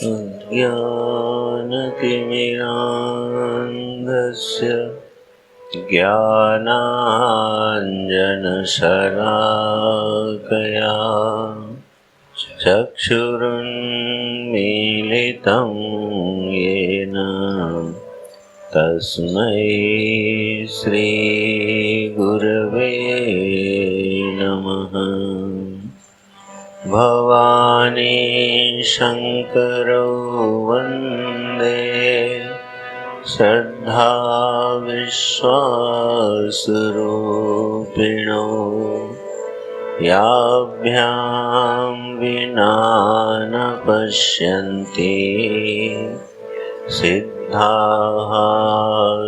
ज्ञानतिमिरान्धस्य ज्ञानाञ्जनशलाकया चक्षुरुन्मीलितं येन तस्मै श्रीगुरवे नमः। भवानी शङ्करो वन्दे श्रद्धा विश्वासरूपिणो याभ्यां विना न पश्यन्ति सिद्धाः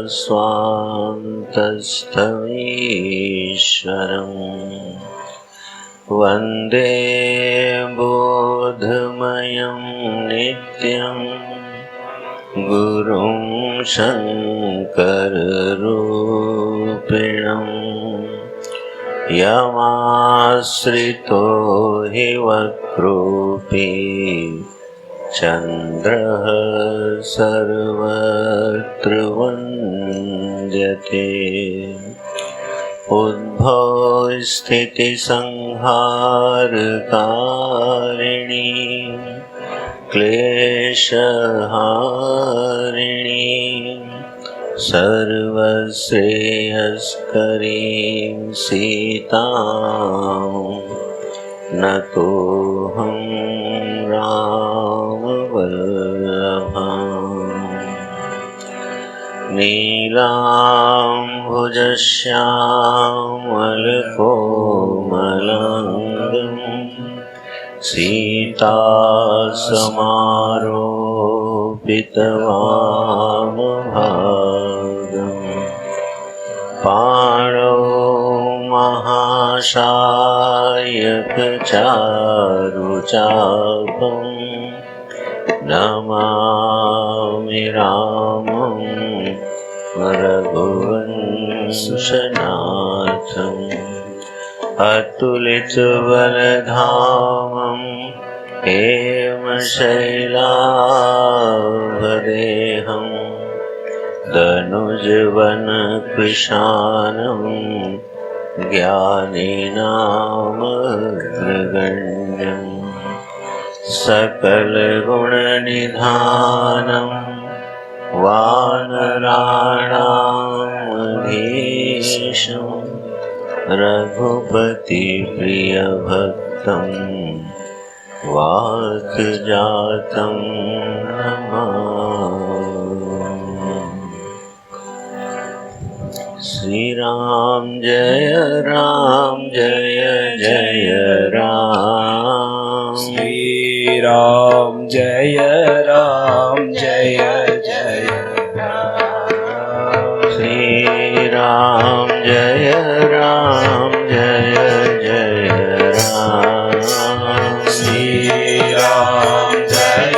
स्वान्तस्थमीश्वरम्। वन्दे बोधमयं नित्यं गुरुं शङ्कररूपिणं यमाश्रितो हि वक्रोऽपि चन्द्रः सर्वत्र वन्द्यते। उद्भवस्थितिसंहारकारिणी क्लेशहारिणी सर्वश्रेयस्करीं सीतां नतोऽहं रामवल्लभाम्। नीलाम्बुजश्यामलकोमलाङ्गं सीतासमारोपितवामभागं पाणौ महाशायकचारुचापं नमामि रामं रघुवंशनाथम्। अतुलितबलधामं हेमशैलाभदेहं दनुजवनकृशानं ज्ञानिनामग्रगण्यम् सकलगुणनिधानं वानराणामधीशं रघुपतिप्रियभक्तं वाक्जातं नमामि। श्रीराम जय जय राम। श्रीराम जय जय राम। श्रीराम जय जय राम। श्रीराम जय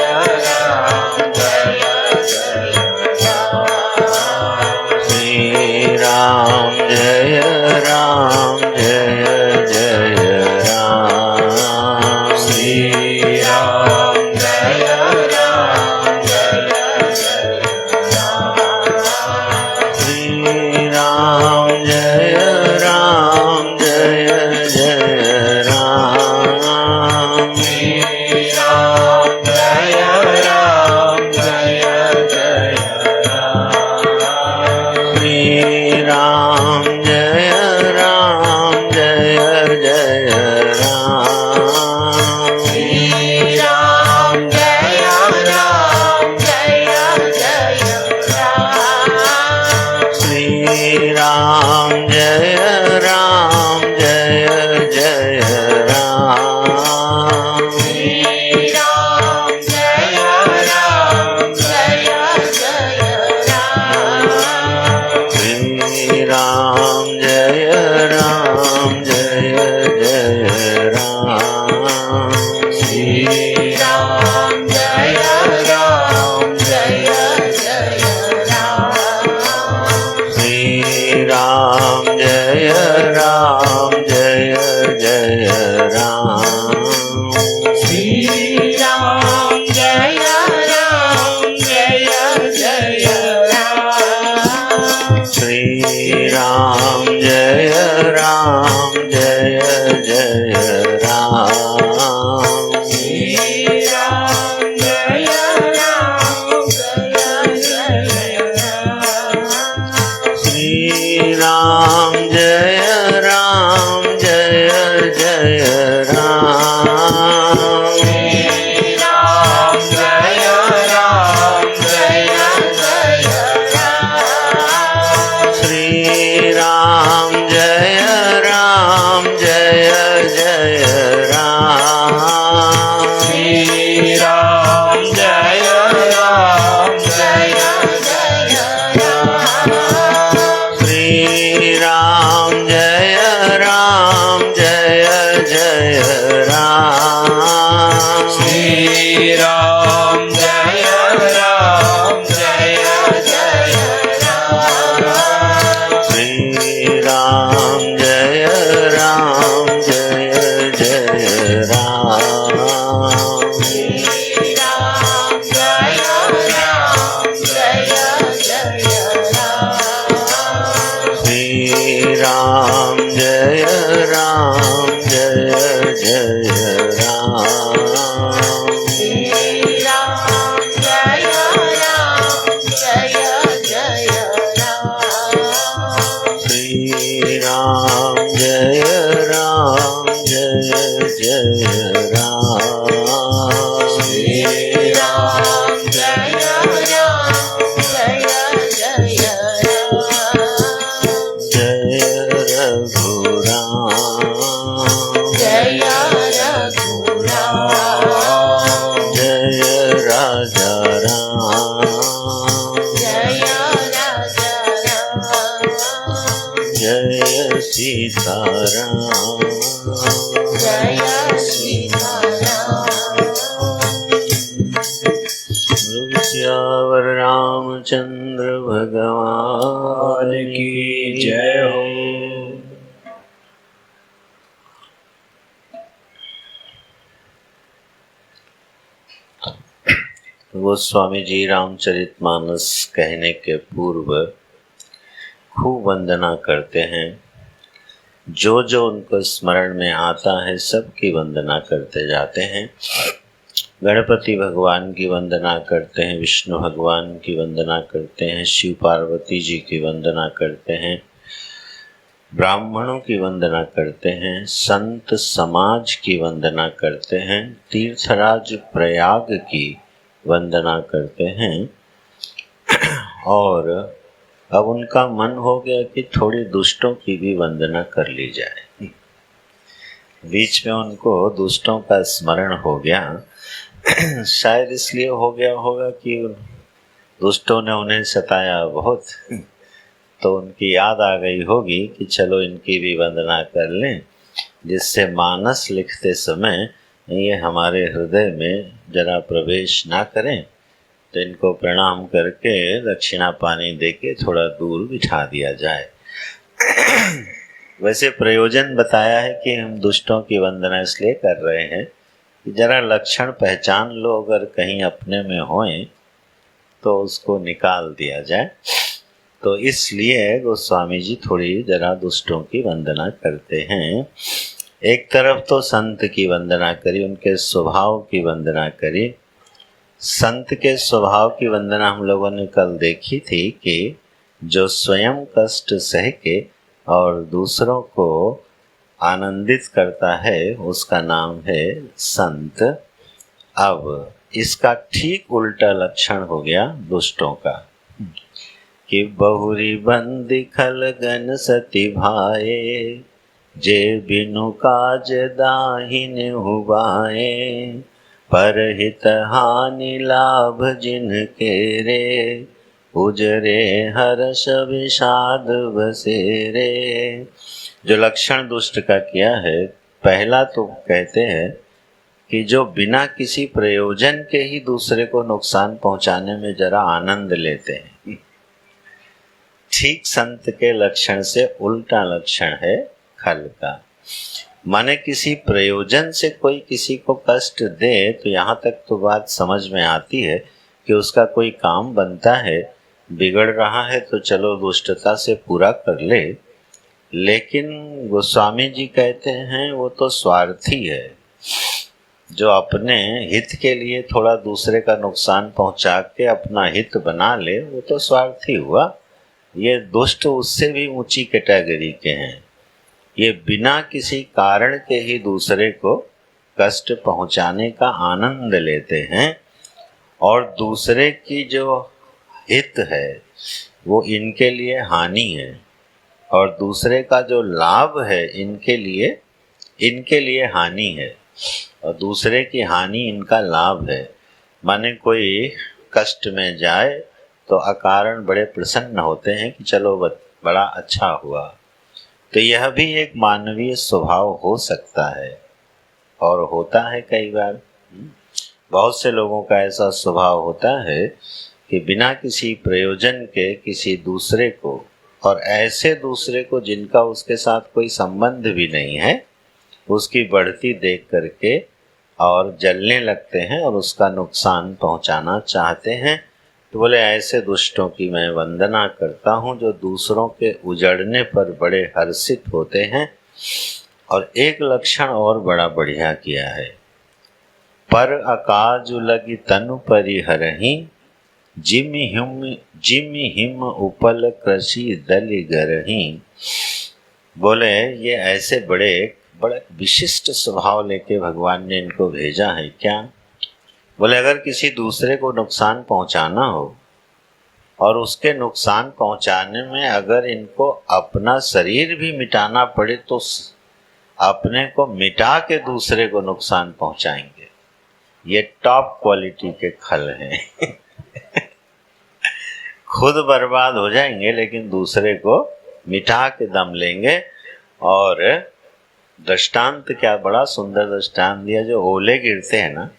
श्रीराम जय जय राम। श्रीराम जय श्रीराम जय जय राम। श्रीराम जय श्रीराम जय जय राम। श्रीराम जय राजा राम जय राजा राम जय सीताराम जय सीताराम श्यावर रामचंद्र भगवान की जय हो। गोस्वामी जी रामचरितमानस कहने के पूर्व खूब वंदना करते हैं। जो जो उनको स्मरण में आता है सबकी वंदना करते जाते हैं। गणपति भगवान की वंदना करते हैं, विष्णु भगवान की वंदना करते हैं, शिव पार्वती जी की वंदना करते हैं, ब्राह्मणों की वंदना करते हैं, संत समाज की वंदना करते हैं, तीर्थराज प्रयाग की वंदना करते हैं। और अब उनका मन हो गया कि थोड़ी दुष्टों की भी वंदना कर ली जाए। बीच में उनको दुष्टों का स्मरण हो गया। शायद इसलिए हो गया होगा कि दुष्टों ने उन्हें सताया बहुत, तो उनकी याद आ गई होगी कि चलो इनकी भी वंदना कर लें, जिससे मानस लिखते समय ये हमारे हृदय में जरा प्रवेश ना करें, तो इनको प्रणाम करके दक्षिणा पानी देके थोड़ा दूर बिठा दिया जाए। वैसे प्रयोजन बताया है कि हम दुष्टों की वंदना इसलिए कर रहे हैं कि जरा लक्षण पहचान लो, अगर कहीं अपने में होए तो उसको निकाल दिया जाए। तो इसलिए गोस्वामी जी थोड़ी जरा दुष्टों की वंदना करते हैं। एक तरफ तो संत की वंदना करी, उनके स्वभाव की वंदना करी। संत के स्वभाव की वंदना हम लोगों ने कल देखी थी कि जो स्वयं कष्ट सह के और दूसरों को आनंदित करता है उसका नाम है संत। अब इसका ठीक उल्टा लक्षण हो गया दुष्टों का कि बहुरी बंदी खलगन सती भाए, जे बिनु काज दाहिन हुबाए, परहित हानि लाभ जिनके रे, उजरे हर्ष विषाद बसेरे। जो लक्षण दुष्ट का किया है, पहला तो कहते हैं कि जो बिना किसी प्रयोजन के ही दूसरे को नुकसान पहुंचाने में जरा आनंद लेते हैं, ठीक संत के लक्षण से उल्टा लक्षण है खल का। माने किसी प्रयोजन से कोई किसी को कष्ट दे तो यहाँ तक तो बात समझ में आती है कि उसका कोई काम बनता है, बिगड़ रहा है तो चलो दुष्टता से पूरा कर ले। लेकिन गोस्वामी जी कहते हैं वो तो स्वार्थी है। जो अपने हित के लिए थोड़ा दूसरे का नुकसान पहुंचा के अपना हित बना ले, वो तो स्वार्थी हुआ। ये दुष्ट उससे भी ऊंची कैटेगरी के हैं। ये बिना किसी कारण के ही दूसरे को कष्ट पहुंचाने का आनंद लेते हैं, और दूसरे की जो हित है वो इनके लिए हानि है, और दूसरे का जो लाभ है इनके लिए हानि है, और दूसरे की हानि इनका लाभ है। माने कोई कष्ट में जाए तो अकारण बड़े प्रसन्न होते हैं कि चलो बड़ा अच्छा हुआ। तो यह भी एक मानवीय स्वभाव हो सकता है और होता है कई बार। बहुत से लोगों का ऐसा स्वभाव होता है कि बिना किसी प्रयोजन के किसी दूसरे को, और ऐसे दूसरे को जिनका उसके साथ कोई संबंध भी नहीं है, उसकी बढ़ती देख करके और जलने लगते हैं और उसका नुकसान पहुंचाना चाहते हैं। तो बोले ऐसे दुष्टों की मैं वंदना करता हूँ जो दूसरों के उजड़ने पर बड़े हर्षित होते हैं। और एक लक्षण और बड़ा बढ़िया किया है, पर अकाजु लगी तनु परिहरहि, जिम हिम उपल कृषि दलि गरहि। बोले ये ऐसे बड़े विशिष्ट स्वभाव लेके भगवान ने इनको भेजा है क्या। बोले अगर किसी दूसरे को नुकसान पहुंचाना हो और उसके नुकसान पहुंचाने में अगर इनको अपना शरीर भी मिटाना पड़े तो अपने को मिटा के दूसरे को नुकसान पहुंचाएंगे। ये टॉप क्वालिटी के खल हैं। खुद बर्बाद हो जाएंगे लेकिन दूसरे को मिटा के दम लेंगे। और दृष्टांत क्या बड़ा सुंदर दृष्टांत दिया, जो ओले गिरते हैं ना,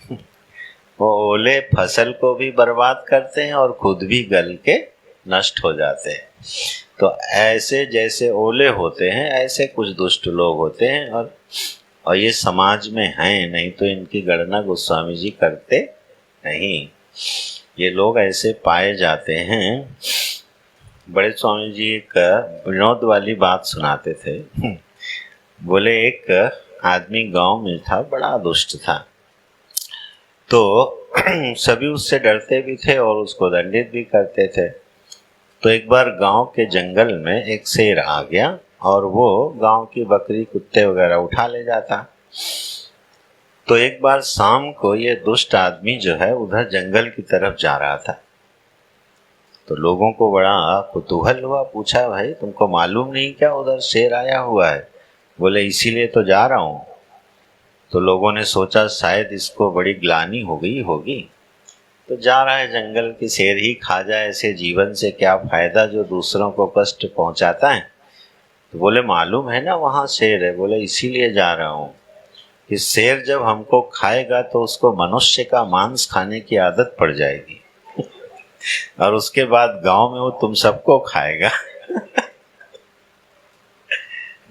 वो ओले फसल को भी बर्बाद करते हैं और खुद भी गल के नष्ट हो जाते हैं। तो ऐसे जैसे ओले होते हैं ऐसे कुछ दुष्ट लोग होते हैं, और ये समाज में हैं, नहीं तो इनकी गणना गोस्वामी जी करते नहीं। ये लोग ऐसे पाए जाते हैं। बड़े स्वामी जी एक विनोद वाली बात सुनाते थे। बोले एक आदमी गांव में था, बड़ा दुष्ट था, तो सभी उससे डरते भी थे और उसको दंडित भी करते थे। तो एक बार गांव के जंगल में एक शेर आ गया और वो गांव की बकरी कुत्ते वगैरह उठा ले जाता। तो एक बार शाम को ये दुष्ट आदमी जो है उधर जंगल की तरफ जा रहा था। तो लोगों को बड़ा कुतूहल हुआ, पूछा भाई तुमको मालूम नहीं क्या उधर शेर आया हुआ है? बोले इसीलिए तो जा रहा हूँ। तो लोगों ने सोचा शायद इसको बड़ी ग्लानि हो गई होगी, तो जा रहा है जंगल की शेर ही खा जाए, ऐसे जीवन से क्या फायदा जो दूसरों को कष्ट पहुंचाता है। तो बोले मालूम है ना वहाँ शेर है? बोले इसीलिए जा रहा हूँ कि शेर जब हमको खाएगा तो उसको मनुष्य का मांस खाने की आदत पड़ जाएगी और उसके बाद गांव में वो तुम सबको खाएगा।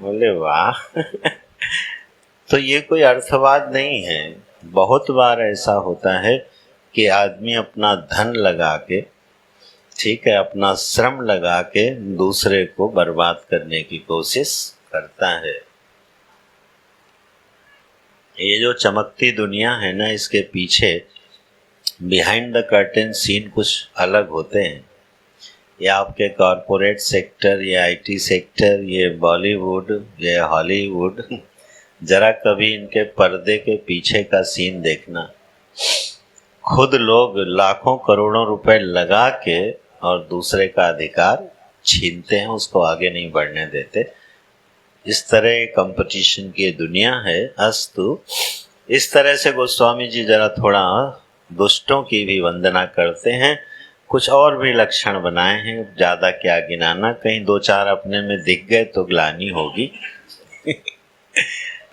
बोले वाह। तो ये कोई अर्थवाद नहीं है। बहुत बार ऐसा होता है कि आदमी अपना धन लगा के, ठीक है, अपना श्रम लगा के दूसरे को बर्बाद करने की कोशिश करता है। ये जो चमकती दुनिया है ना, इसके पीछे बिहाइंड द कर्टेन सीन कुछ अलग होते हैं। ये आपके कॉरपोरेट सेक्टर, ये आईटी सेक्टर, ये बॉलीवुड, ये हॉलीवुड, जरा कभी इनके पर्दे के पीछे का सीन देखना। खुद लोग लाखों करोड़ों रुपए लगा के और दूसरे का अधिकार छीनते हैं, उसको आगे नहीं बढ़ने देते। इस तरह कंपटीशन की दुनिया है। अस्तु, इस तरह से गोस्वामी जी जरा थोड़ा दुष्टों की भी वंदना करते हैं। कुछ और भी लक्षण बनाए हैं, ज़्यादा क्या गिनाना, कहीं दो चार अपने में दिख गए तो ग्लानि होगी।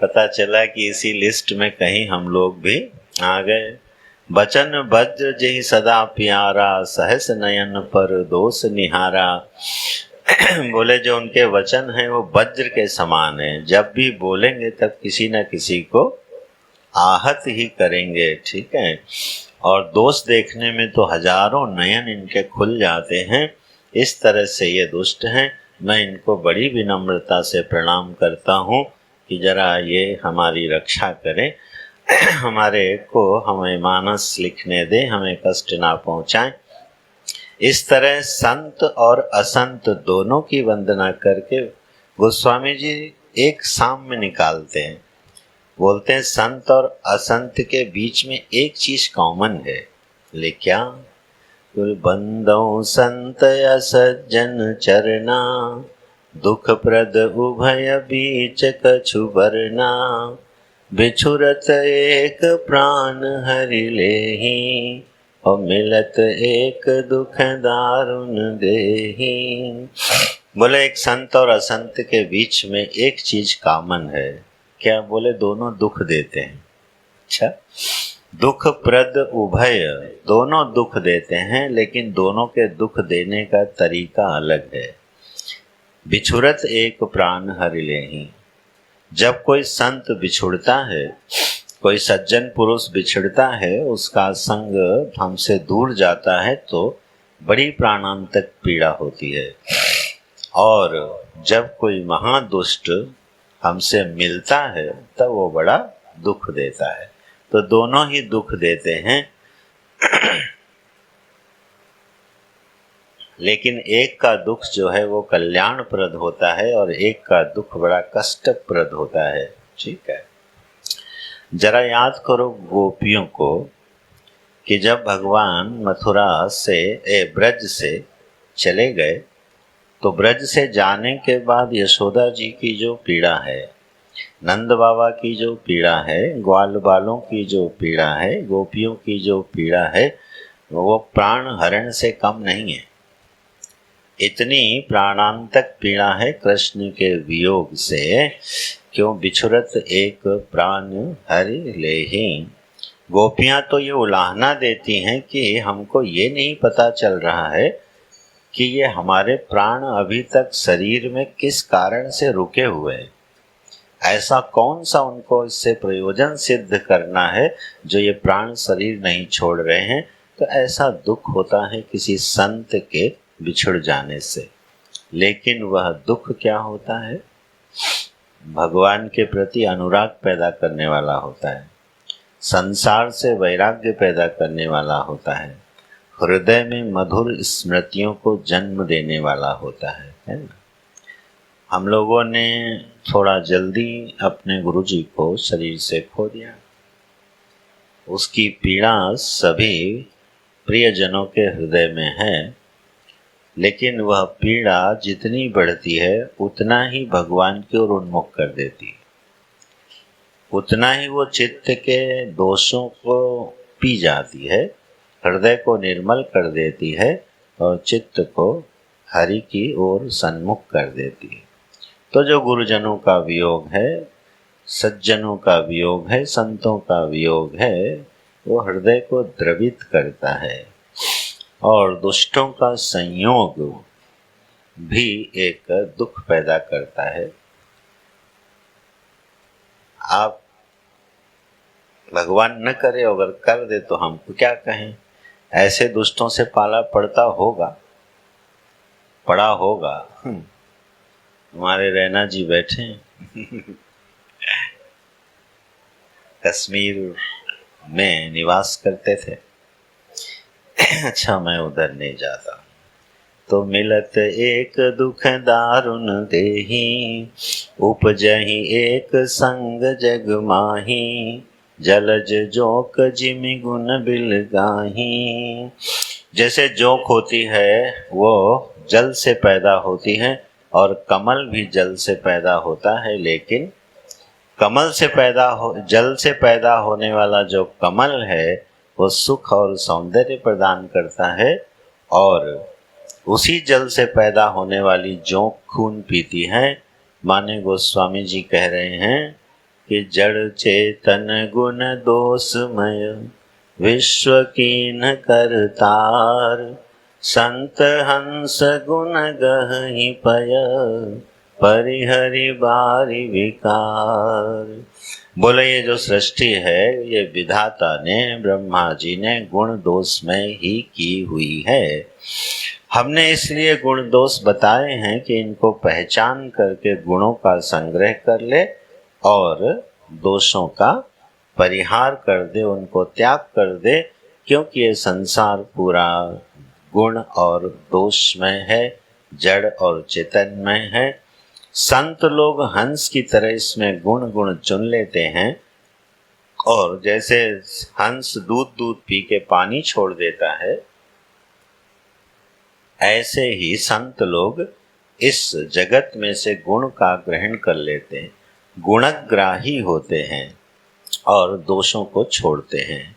पता चला कि इसी लिस्ट में कहीं हम लोग भी आ गए। बचन वज्र जेहि सदा प्यारा, सहस नयन पर दोष निहारा। बोले जो उनके वचन हैं वो वज्र के समान हैं, जब भी बोलेंगे तब किसी न किसी को आहत ही करेंगे, ठीक है। और दोष देखने में तो हजारों नयन इनके खुल जाते हैं। इस तरह से ये दुष्ट हैं। मैं इनको बड़ी विनम्रता से प्रणाम करता हूँ कि जरा ये हमारी रक्षा करें, हमारे को हमें मानस लिखने दें, हमें कष्ट ना पहुँचाएं। इस तरह संत और असंत दोनों की वंदना करके गोस्वामी जी एक साम्य निकालते हैं। बोलते हैं संत और असंत के बीच में एक चीज कॉमन है। ले क्या? बंदो संत असज्जन चरना, दुख प्रद उभय बीच कछु बरना, बिछुरत एक प्राण हरि लेहि, और मिलत एक दुख दारुण देहि। बोले एक संत और असंत के बीच में एक चीज कॉमन है। क्या? बोले दोनों दुख देते हैं। अच्छा, दुख प्रद उभय, दोनों दुख देते हैं, लेकिन दोनों के दुख देने का तरीका अलग है। बिछुरत एक प्राण हरि लेहि। जब कोई संत बिछुड़ता है, कोई सज्जन पुरुष बिछड़ता है, उसका संग हमसे दूर जाता है, तो बड़ी प्राणांतक पीड़ा होती है। और जब कोई महादुष्ट हमसे मिलता है तब वो बड़ा दुख देता है। तो दोनों ही दुख देते हैं। लेकिन एक का दुख जो है वो कल्याणप्रद होता है और एक का दुख बड़ा कष्टप्रद होता है, ठीक है। जरा याद करो गोपियों को कि जब भगवान मथुरा से ब्रज से चले गए, तो ब्रज से जाने के बाद यशोदा जी की जो पीड़ा है, नंद बाबा की जो पीड़ा है, ग्वाल बालों की जो पीड़ा है, गोपियों की जो पीड़ा है, वो प्राण हरण से कम नहीं है। इतनी प्राणांतक पीड़ा है कृष्ण के वियोग से, क्यों बिछुरत एक प्राण हरि लेहि। गोपियां तो ये उलाहना देती हैं कि हमको ये नहीं पता चल रहा है कि ये हमारे प्राण अभी तक शरीर में किस कारण से रुके हुए हैं। ऐसा कौन सा उनको इससे प्रयोजन सिद्ध करना है जो ये प्राण शरीर नहीं छोड़ रहे हैं। तो ऐसा दुख होता है किसी संत के बिछुड़ जाने से। लेकिन वह दुख क्या होता है? भगवान के प्रति अनुराग पैदा करने वाला होता है, संसार से वैराग्य पैदा करने वाला होता है, हृदय में मधुर स्मृतियों को जन्म देने वाला होता है ना। हम लोगों ने थोड़ा जल्दी अपने गुरुजी को शरीर से खो दिया। उसकी पीड़ा सभी प्रियजनों के हृदय में है, लेकिन वह पीड़ा जितनी बढ़ती है उतना ही भगवान की ओर उन्मुख कर देती है, उतना ही वो चित्त के दोषों को पी जाती है, हृदय को निर्मल कर देती है और चित्त को हरि की ओर सन्मुख कर देती है। तो जो गुरुजनों का वियोग है, सज्जनों का वियोग है, संतों का वियोग है, वो हृदय को द्रवित करता है और दुष्टों का संयोग भी एक दुख पैदा करता है। आप भगवान न करे, अगर कर दे तो हमको क्या कहें। ऐसे दुष्टों से पाला पड़ता होगा, पड़ा होगा। हमारे रैना जी बैठे हैं कश्मीर में निवास करते थे। अच्छा, मैं उधर नहीं जाता। तो मिलत एक दुख दारुण देही, उपजहि एक संग जग माही, जलज जोक जिमि गुण बिल गाही। जैसे जोक होती है वो जल से पैदा होती है और कमल भी जल से पैदा होता है, लेकिन जल से पैदा होने वाला जो कमल है वो सुख और सौंदर्य प्रदान करता है, और उसी जल से पैदा होने वाली जोंक खून पीती है। माने गोस्वामी जी कह रहे हैं कि जड़ चेतन गुण दोषमय, विश्व कीन करतार, संत हंस गुण गहि पय, परिहरि बारी विकार। बोले ये जो सृष्टि है ये विधाता ने, ब्रह्मा जी ने गुण दोष में ही की हुई है। हमने इसलिए गुण दोष बताए हैं कि इनको पहचान करके गुणों का संग्रह कर ले और दोषों का परिहार कर दे, उनको त्याग कर दे, क्योंकि ये संसार पूरा गुण और दोषमय है, जड़ और चेतनमय है। संत लोग हंस की तरह इसमें गुण गुण चुन लेते हैं, और जैसे हंस दूध पी के पानी छोड़ देता है, ऐसे ही संत लोग इस जगत में से गुण का ग्रहण कर लेते हैं, गुणग्राही होते हैं और दोषों को छोड़ते हैं।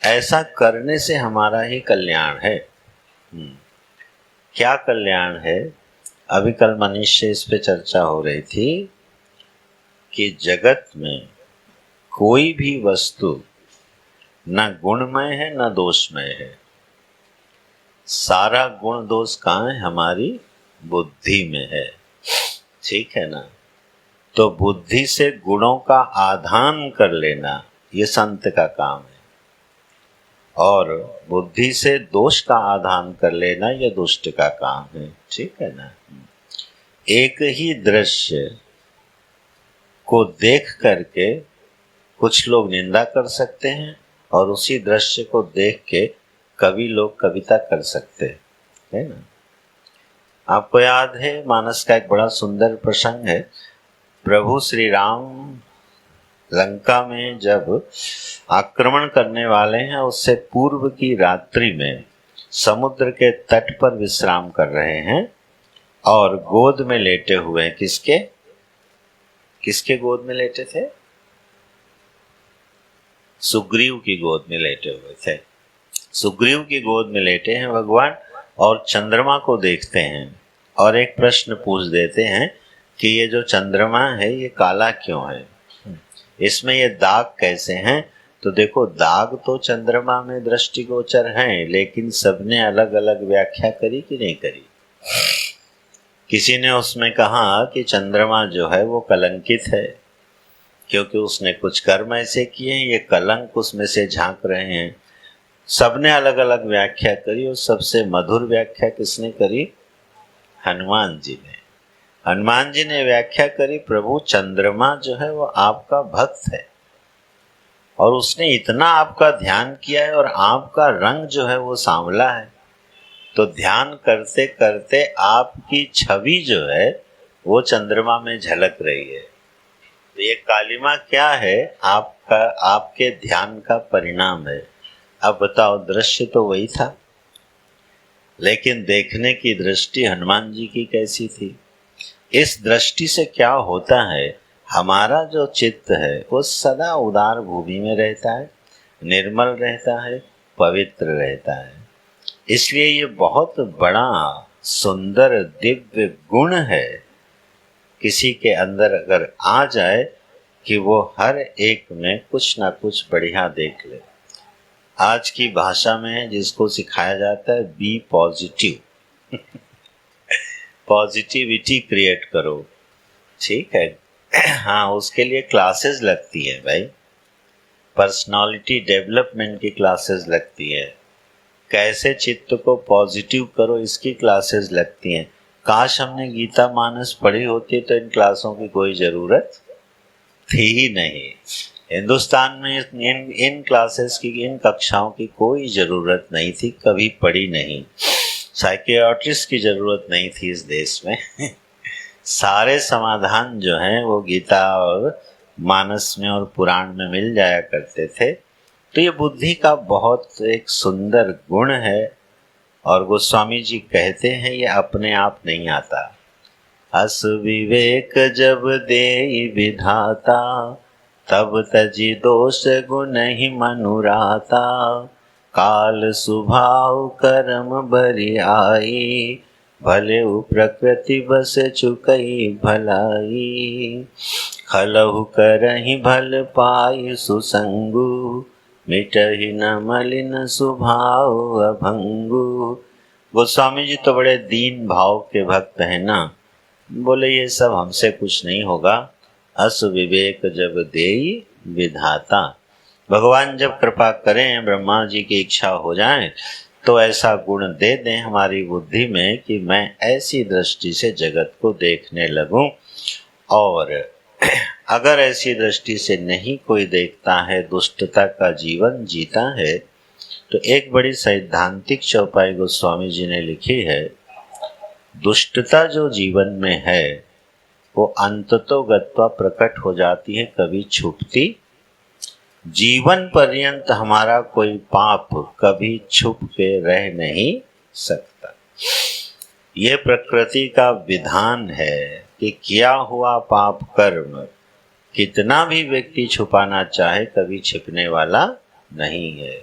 ऐसा करने से हमारा ही कल्याण है। क्या कल्याण है? अभी कल मनीष से इस पे चर्चा हो रही थी कि जगत में कोई भी वस्तु न गुणमय है न दोषमय है। सारा गुण दोष कहाँ है? हमारी बुद्धि में है। ठीक है ना? तो बुद्धि से गुणों का आधान कर लेना ये संत का काम है, और बुद्धि से दोष का आधान कर लेना ये दुष्ट का काम है। ठीक है ना? एक ही दृश्य को देख करके कुछ लोग निंदा कर सकते हैं, और उसी दृश्य को देख के कवि लोग कविता कर सकते है ना। आपको याद है मानस का एक बड़ा सुंदर प्रसंग है। प्रभु श्री राम लंका में जब आक्रमण करने वाले हैं, उससे पूर्व की रात्रि में समुद्र के तट पर विश्राम कर रहे हैं और गोद में लेटे हुए हैं। किसके? किसके गोद में लेटे थे? सुग्रीव की गोद में लेटे हुए थे। सुग्रीव की गोद में लेटे हैं भगवान और चंद्रमा को देखते हैं और एक प्रश्न पूछ देते हैं कि ये जो चंद्रमा है ये काला क्यों है, इसमें ये दाग कैसे हैं? तो देखो, दाग तो चंद्रमा में दृष्टिगोचर हैं, लेकिन सबने अलग अलग व्याख्या करी कि नहीं करी? किसी ने उसमें कहा कि चंद्रमा जो है वो कलंकित है क्योंकि उसने कुछ कर्म ऐसे किए हैं, ये कलंक उसमें से झांक रहे हैं। सबने अलग अलग व्याख्या करी और सबसे मधुर व्याख्या किसने करी? हनुमान जी ने। हनुमान जी ने व्याख्या करी, प्रभु चंद्रमा जो है वो आपका भक्त है और उसने इतना आपका ध्यान किया है और आपका रंग जो है वो सांवला है, तो ध्यान करते करते आपकी छवि जो है वो चंद्रमा में झलक रही है। तो ये कालिमा क्या है? आपका, आपके ध्यान का परिणाम है। अब बताओ, दृश्य तो वही था, लेकिन देखने की दृष्टि हनुमान जी की कैसी थी? इस दृष्टि से क्या होता है, हमारा जो चित्त है वो सदा उदार भूमि में रहता है, निर्मल रहता है, पवित्र रहता है। इसलिए ये बहुत बड़ा सुंदर दिव्य गुण है किसी के अंदर अगर आ जाए कि वो हर एक में कुछ ना कुछ बढ़िया देख ले। आज की भाषा में जिसको सिखाया जाता है, बी पॉजिटिव, पॉजिटिविटी क्रिएट करो, ठीक है। हाँ, उसके लिए क्लासेस लगती है भाई, पर्सनालिटी डेवलपमेंट की क्लासेस लगती है, कैसे चित्त को पॉजिटिव करो इसकी क्लासेस लगती हैं। काश हमने गीता मानस पढ़ी होती तो इन क्लासों की कोई ज़रूरत थी ही नहीं। हिंदुस्तान में इन क्लासेस की, इन कक्षाओं की कोई ज़रूरत नहीं थी, कभी पढ़ी नहीं। साइकियाट्रिस्ट की ज़रूरत नहीं थी इस देश में। सारे समाधान जो हैं वो गीता और मानस में और पुराण में मिल जाया करते थे। तो ये बुद्धि का बहुत एक सुंदर गुण है और गोस्वामी जी कहते हैं ये अपने आप नहीं आता। अस विवेक जब देई विधाता, तब तजी दोष गुण ही मनुराता। काल स्वभाव कर्म बरि आई, भले प्रकृति बस चुकई भलाई। खलहु करहि भल पाई सुसंगु, मिटहि न मलिन स्वभाव अभंगु। गोस्वामी जी तो बड़े दीन भाव के भक्त हैं ना, बोले ये सब हमसे कुछ नहीं होगा। अस विवेक जब देई विधाता, भगवान जब कृपा करें, ब्रह्मा जी की इच्छा हो जाए तो ऐसा गुण दे दें हमारी बुद्धि में कि मैं ऐसी दृष्टि से जगत को देखने लगूं। और अगर ऐसी दृष्टि से नहीं कोई देखता है, दुष्टता का जीवन जीता है, तो एक बड़ी सैद्धांतिक चौपाई गोस्वामी जी ने लिखी है, दुष्टता जो जीवन में है वो अंततो गत्वा प्रकट हो जाती है, कभी छुपती। जीवन पर्यंत हमारा कोई पाप कभी छुप के रह नहीं सकता। ये प्रकृति का विधान है कि किया हुआ पाप कर्म कितना भी व्यक्ति छुपाना चाहे कभी छिपने वाला नहीं है।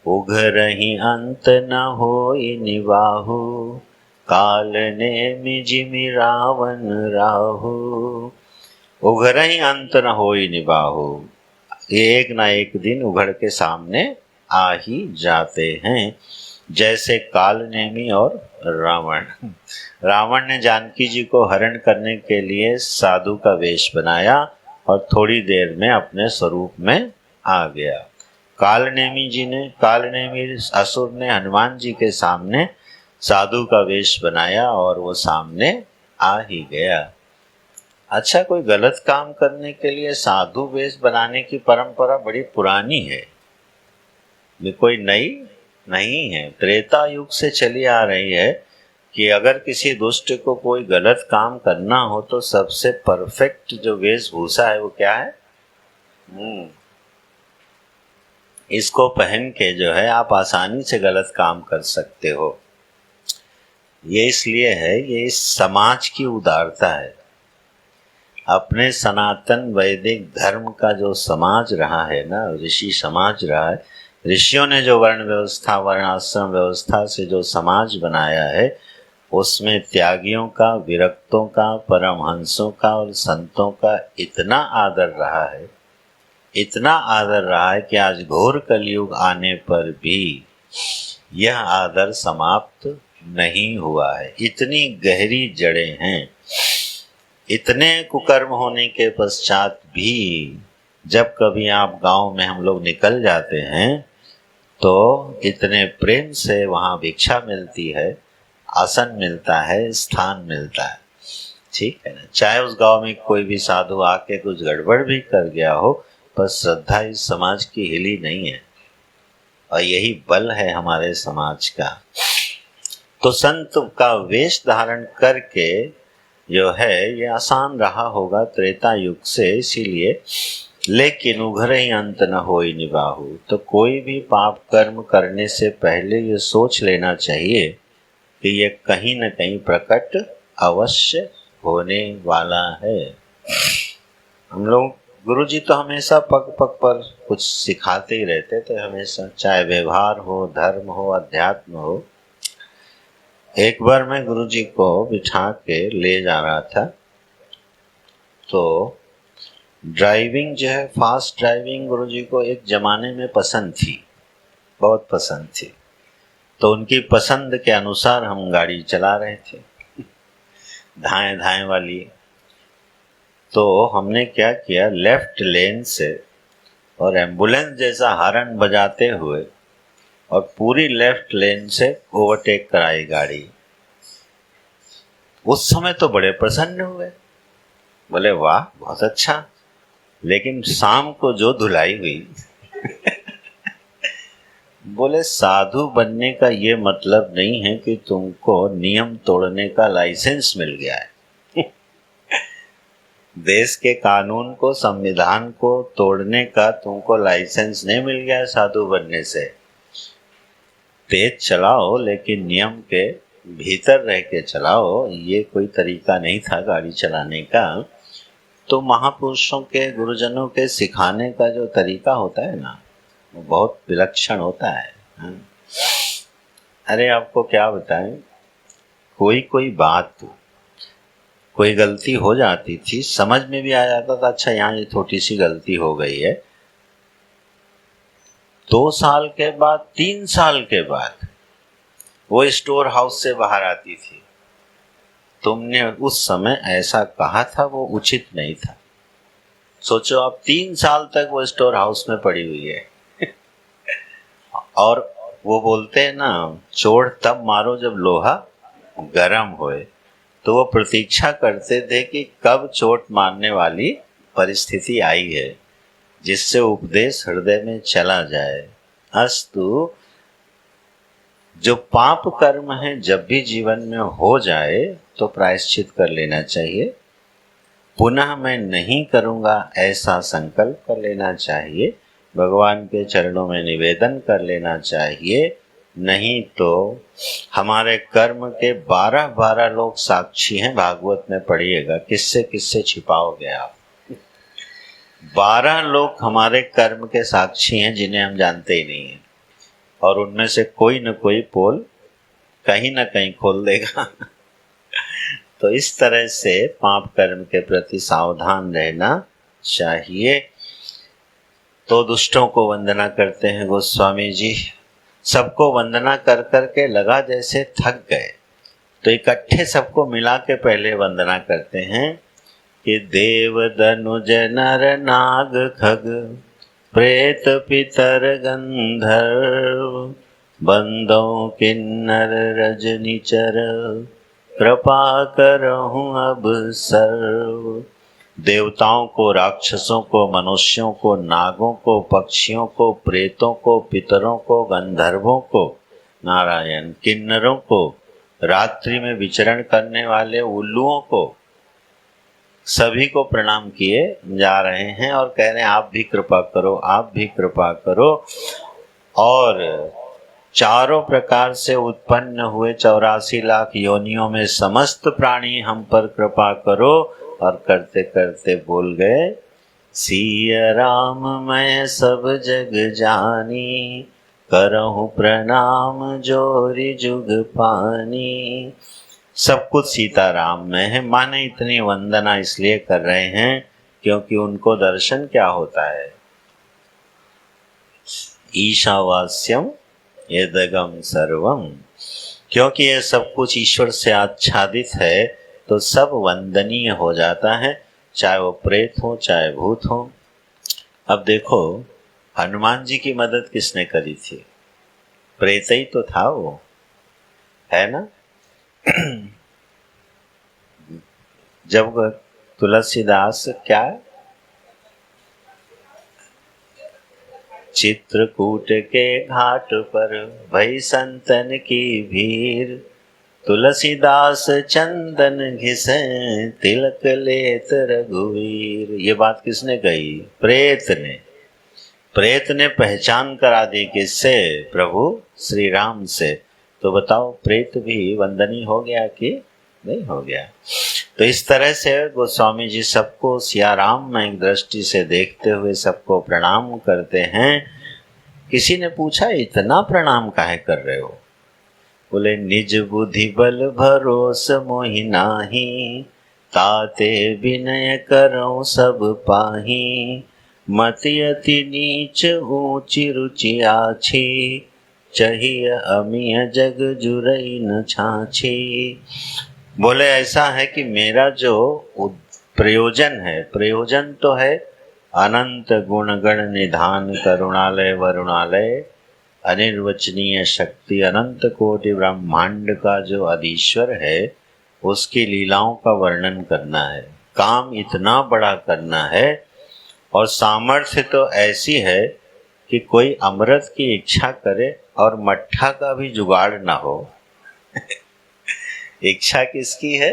उघरहि अंत न होई निवाहु, काल ने जिमि रावण राहु। उघरहि अंत न होई निवाहु, ये एक ना एक दिन उघड़ के सामने आ ही जाते हैं। जैसे काल नेमी और रावण। रावण ने जानकी जी को हरण करने के लिए साधु का वेश बनाया और थोड़ी देर में अपने स्वरूप में आ गया। कालनेमी असुर ने हनुमान जी के सामने साधु का वेश बनाया और वो सामने आ ही गया। अच्छा, कोई गलत काम करने के लिए साधु वेश बनाने की परंपरा बड़ी पुरानी है, ये कोई नई नहीं है, त्रेता युग से चली आ रही है कि अगर किसी दुष्ट को कोई गलत काम करना हो तो सबसे परफेक्ट जो वेशभूषा है वो क्या है? इसको पहन के जो है आप आसानी से गलत काम कर सकते हो। ये इसलिए है, ये इस समाज की उदारता है। अपने सनातन वैदिक धर्म का जो समाज रहा है ना, ऋषि समाज रहा है, ऋषियों ने जो वर्ण व्यवस्था, वर्णाश्रम व्यवस्था से जो समाज बनाया है, उसमें त्यागियों का, विरक्तों का, परमहंसों का और संतों का इतना आदर रहा है, इतना आदर रहा है कि आज घोर कलयुग आने पर भी यह आदर समाप्त नहीं हुआ है। इतनी गहरी जड़ें हैं। इतने कुकर्म होने के पश्चात भी जब कभी आप गांव में हम लोग निकल जाते हैं तो इतने प्रेम से वहाँ भिक्षा मिलती है, आसन मिलता है, स्थान मिलता है। ठीक है ना। चाहे उस गांव में कोई भी साधु आके कुछ गड़बड़ भी कर गया हो, पर श्रद्धा इस समाज की हिली नहीं है, और यही बल है हमारे समाज का। तो संत का वेश धारण करके जो है ये आसान रहा होगा त्रेता युग से, इसीलिए लेकिन उघरे ही अंत न होई निबाहु। तो कोई भी पाप कर्म करने से पहले ये सोच लेना चाहिए कि ये कहीं न कहीं प्रकट अवश्य होने वाला है। हम लोग गुरु जी तो हमेशा पग पग पर कुछ सिखाते ही रहते थे, हमेशा, चाहे व्यवहार हो, धर्म हो, अध्यात्म हो। एक बार मैं गुरु जी को बिठा के ले जा रहा था, तो ड्राइविंग जो है, फास्ट ड्राइविंग गुरु जी को एक ज़माने में पसंद थी, बहुत पसंद थी। तो उनकी पसंद के अनुसार हम गाड़ी चला रहे थे, धाएं धाएं वाली। तो हमने क्या किया, लेफ्ट लेन से और एम्बुलेंस जैसा हॉर्न बजाते हुए और पूरी लेफ्ट लेन से ओवरटेक कराई गाड़ी। उस समय तो बड़े प्रसन्न हुए, बोले वाह बहुत अच्छा। लेकिन शाम को जो धुलाई हुई बोले साधु बनने का ये मतलब नहीं है कि तुमको नियम तोड़ने का लाइसेंस मिल गया है। देश के कानून को, संविधान को तोड़ने का तुमको लाइसेंस नहीं मिल गया है साधु बनने से। तेज चलाओ लेकिन नियम के भीतर रह के चलाओ, ये कोई तरीका नहीं था गाड़ी चलाने का। तो महापुरुषों के, गुरुजनों के सिखाने का जो तरीका होता है ना, वो बहुत विलक्षण होता है। अरे आपको क्या बताएं, कोई बात, कोई गलती हो जाती थी, समझ में भी आ जाता था अच्छा यहाँ ये छोटी सी गलती हो गई है। 2 साल के बाद, 3 साल के बाद वो स्टोर हाउस से बाहर आती थी, तुमने उस समय ऐसा कहा था, वो उचित नहीं था। सोचो अब 3 साल तक वो स्टोर हाउस में पड़ी हुई है। और वो बोलते हैं ना, चोट तब मारो जब लोहा गरम होए। तो वो प्रतीक्षा करते थे कि कब चोट मारने वाली परिस्थिति आई है, जिससे उपदेश हृदय में चला जाए। अस्तु, जो पाप कर्म है जब भी जीवन में हो जाए तो प्रायश्चित कर लेना चाहिए। पुनः मैं नहीं करूँगा ऐसा संकल्प कर लेना चाहिए, भगवान के चरणों में निवेदन कर लेना चाहिए। नहीं तो हमारे कर्म के 12 लोग साक्षी हैं, भागवत में पढ़िएगा, किससे किससे छिपाओगे आप। 12 लोग हमारे कर्म के साक्षी हैं जिन्हें हम जानते ही नहीं हैं, और उनमें से कोई न कोई पोल कहीं न कहीं खोल देगा। तो इस तरह से पाप कर्म के प्रति सावधान रहना चाहिए। तो दुष्टों को वंदना करते हैं गोस्वामी जी। सबको वंदना कर कर के लगा जैसे थक गए, तो इकट्ठे सबको मिला के पहले वंदना करते हैं कि देव दनुज नर नाग खग प्रेत पितर गंधर्व बंदों किन्नर रजनीचर कृपा करहूँ अब सर्व। देवताओं को, राक्षसों को, मनुष्यों को, नागों को, पक्षियों को, प्रेतों को, पितरों को, गंधर्वों को, नारायण, किन्नरों को, रात्रि में विचरण करने वाले उल्लुओं को, सभी को प्रणाम किए जा रहे हैं और कह रहे हैं आप भी कृपा करो, आप भी कृपा करो। और चारों प्रकार से उत्पन्न हुए 84 लाख योनियों में समस्त प्राणी हम पर कृपा करो, और करते करते बोल गए, सिया राम मैं सब जग जानी, करहूँ प्रणाम जोरी जुग पानी। सब कुछ सीताराम में है। माने इतनी वंदना इसलिए कर रहे हैं क्योंकि उनको दर्शन क्या होता है, ईशावास्यम यदगम सर्वम। क्योंकि ये सब कुछ ईश्वर से आच्छादित है तो सब वंदनीय हो जाता है, चाहे वो प्रेत हो चाहे भूत हो। अब देखो, हनुमान जी की मदद किसने करी थी? प्रेत ही तो था वो, है ना। जब तुलसीदास क्या चित्रकूट के घाट पर भई संतन की भीड़, तुलसीदास चंदन घिसे तिलक लेत रघुवीर। ये बात किसने कही? प्रेत ने। प्रेत ने पहचान करा दी किससे? प्रभु श्री राम से। तो बताओ, प्रेत भी वंदनीय हो गया कि नहीं हो गया? तो इस तरह से गोस्वामी जी सबको सिया राम में एक दृष्टि से देखते हुए सबको प्रणाम करते हैं। किसी ने पूछा, इतना प्रणाम काहे कर रहे हो? बोले, निज बुद्धि बल भरोस मोहि नाही, ताते विनय करऊं सब पाही, मति अति नीच ऊंची रुचि आछी, चाहिए अमिय जग जुरई न छाछी। बोले, ऐसा है कि मेरा जो प्रयोजन है, प्रयोजन तो है अनंत गुण गण निधान, करुणालय वरुणालय, अनिर्वचनीय शक्ति, अनंत कोटि ब्रह्मांड का जो अधीश्वर है उसकी लीलाओं का वर्णन करना है। काम इतना बड़ा करना है और सामर्थ्य तो ऐसी है कि कोई अमृत की इच्छा करे और मट्ठा का भी जुगाड़ ना हो। इच्छा किसकी है?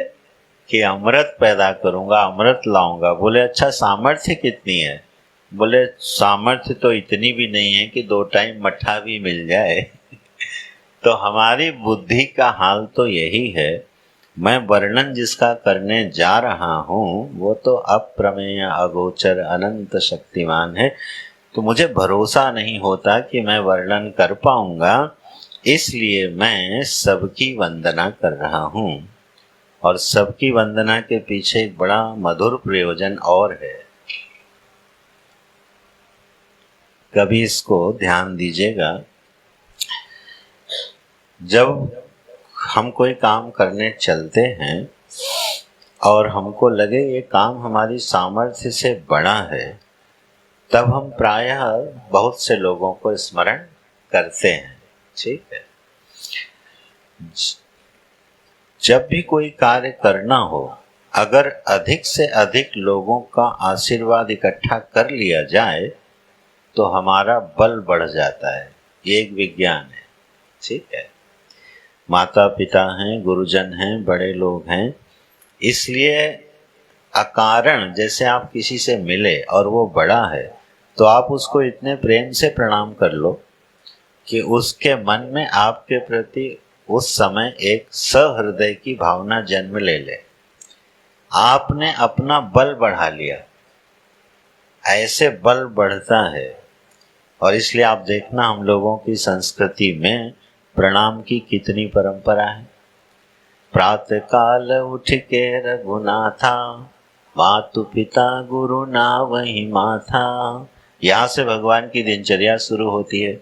कि अमृत पैदा करूंगा, अमृत लाऊंगा। बोले, अच्छा सामर्थ्य कितनी है? बोले, सामर्थ्य तो इतनी भी नहीं है कि 2 टाइम मट्ठा भी मिल जाए। तो हमारी बुद्धि का हाल तो यही है। मैं वर्णन जिसका करने जा रहा हूँ वो तो अप्रमेय अगोचर अनंत शक्तिमान है। तो मुझे भरोसा नहीं होता कि मैं वर्णन कर पाऊंगा, इसलिए मैं सबकी वंदना कर रहा हूँ। और सबकी वंदना के पीछे एक बड़ा मधुर प्रयोजन और है। कभी इसको ध्यान दीजिएगा। जब हम कोई काम करने चलते हैं और हमको लगे ये काम हमारी सामर्थ्य से बड़ा है, तब हम प्रायः बहुत से लोगों को स्मरण करते हैं। ठीक है। जब भी कोई कार्य करना हो, अगर अधिक से अधिक लोगों का आशीर्वाद इकट्ठा कर लिया जाए तो हमारा बल बढ़ जाता है। ये एक विज्ञान है। ठीक है। माता पिता हैं, गुरुजन हैं, बड़े लोग हैं, इसलिए अकारण जैसे आप किसी से मिले और वो बड़ा है तो आप उसको इतने प्रेम से प्रणाम कर लो कि उसके मन में आपके प्रति उस समय एक सहृदय की भावना जन्म ले ले। आपने अपना बल बढ़ा लिया। ऐसे बल बढ़ता है। और इसलिए आप देखना, हम लोगों की संस्कृति में प्रणाम की कितनी परंपरा है। प्रातः काल उठ के रघुनाथा, मातु पिता गुरु ना वही माथा। यहाँ से भगवान की दिनचर्या शुरू होती है।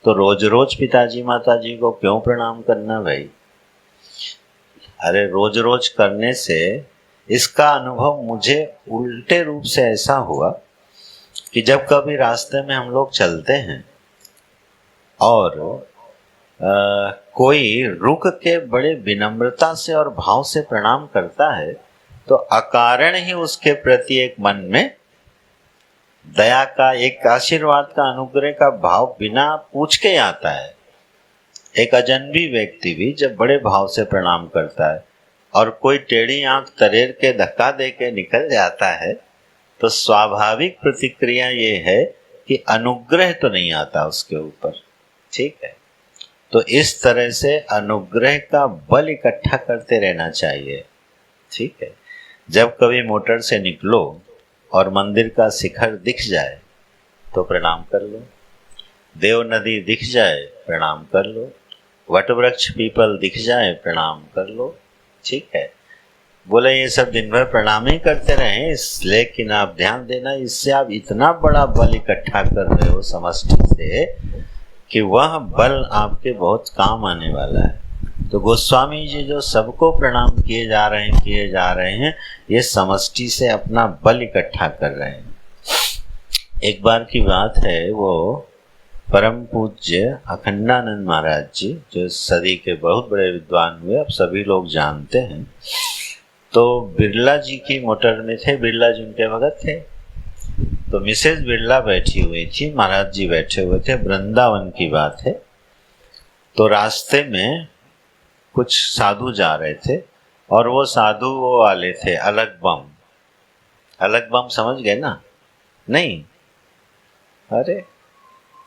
तो रोज रोज पिताजी माताजी को क्यों प्रणाम करना भाई? अरे रोज रोज करने से इसका अनुभव मुझे उल्टे रूप से ऐसा हुआ कि जब कभी रास्ते में हम लोग चलते हैं और कोई रुक के बड़े विनम्रता से और भाव से प्रणाम करता है तो अकारण ही उसके प्रति एक मन में दया का, एक आशीर्वाद का, अनुग्रह का भाव बिना पूछ के आता है। एक अजनबी व्यक्ति भी जब बड़े भाव से प्रणाम करता है और कोई टेढ़ी आंख तरेर के धक्का दे के निकल जाता है तो स्वाभाविक प्रतिक्रिया ये है कि अनुग्रह तो नहीं आता उसके ऊपर। ठीक है। तो इस तरह से अनुग्रह का बल इकट्ठा करते रहना चाहिए। ठीक है। जब कभी मोटर से निकलो और मंदिर का शिखर दिख जाए तो प्रणाम कर लो, देव नदी दिख जाए प्रणाम कर लो, वट वृक्ष पीपल दिख जाए प्रणाम कर लो। ठीक है, बोले ये सब दिन भर प्रणाम ही करते रहे, लेकिन आप ध्यान देना, इससे आप इतना बड़ा बल इकट्ठा कर रहे हो समष्टि से कि वह बल आपके बहुत काम आने वाला है। तो गोस्वामी जी जो सबको प्रणाम किए जा रहे हैं, ये समष्टि से अपना बल इकट्ठा कर रहे हैं। एक बार की बात है, वो परम पूज्य अखंडानंद महाराज जी जो सदी के बहुत बड़े विद्वान हुए, अब सभी लोग जानते हैं, तो बिरला जी की मोटर में थे, बिरला जी उनके भगत थे। तो मिसेस बिरला बैठी हुई थी, महाराज जी बैठे हुए थे, वृंदावन की बात है। तो रास्ते में कुछ साधु जा रहे थे और वो साधु वो वाले थे अलग बम। अलग बम समझ गए ना? नहीं, अरे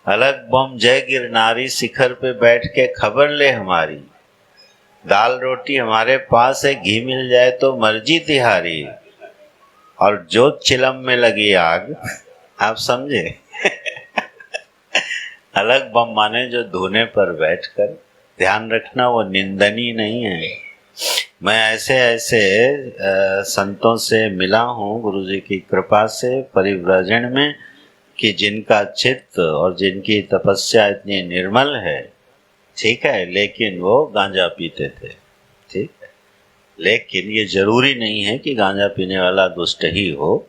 अलग बम जय गिरनारी शिखर पे बैठ के खबर ले हमारी, दाल रोटी हमारे पास है, घी मिल जाए तो मर्जी तिहारी, और जोत चिलम में लगी आग। आप समझे? अलग बम माने जो धुने पर बैठकर, ध्यान रखना वो निंदनीय नहीं है। मैं ऐसे ऐसे संतों से मिला हूँ गुरुजी की कृपा से परिव्रजन में, कि जिनका चित्त और जिनकी तपस्या इतनी निर्मल है, ठीक है, लेकिन वो गांजा पीते थे। ठीक है, लेकिन ये जरूरी नहीं है कि गांजा पीने वाला दुष्ट ही हो,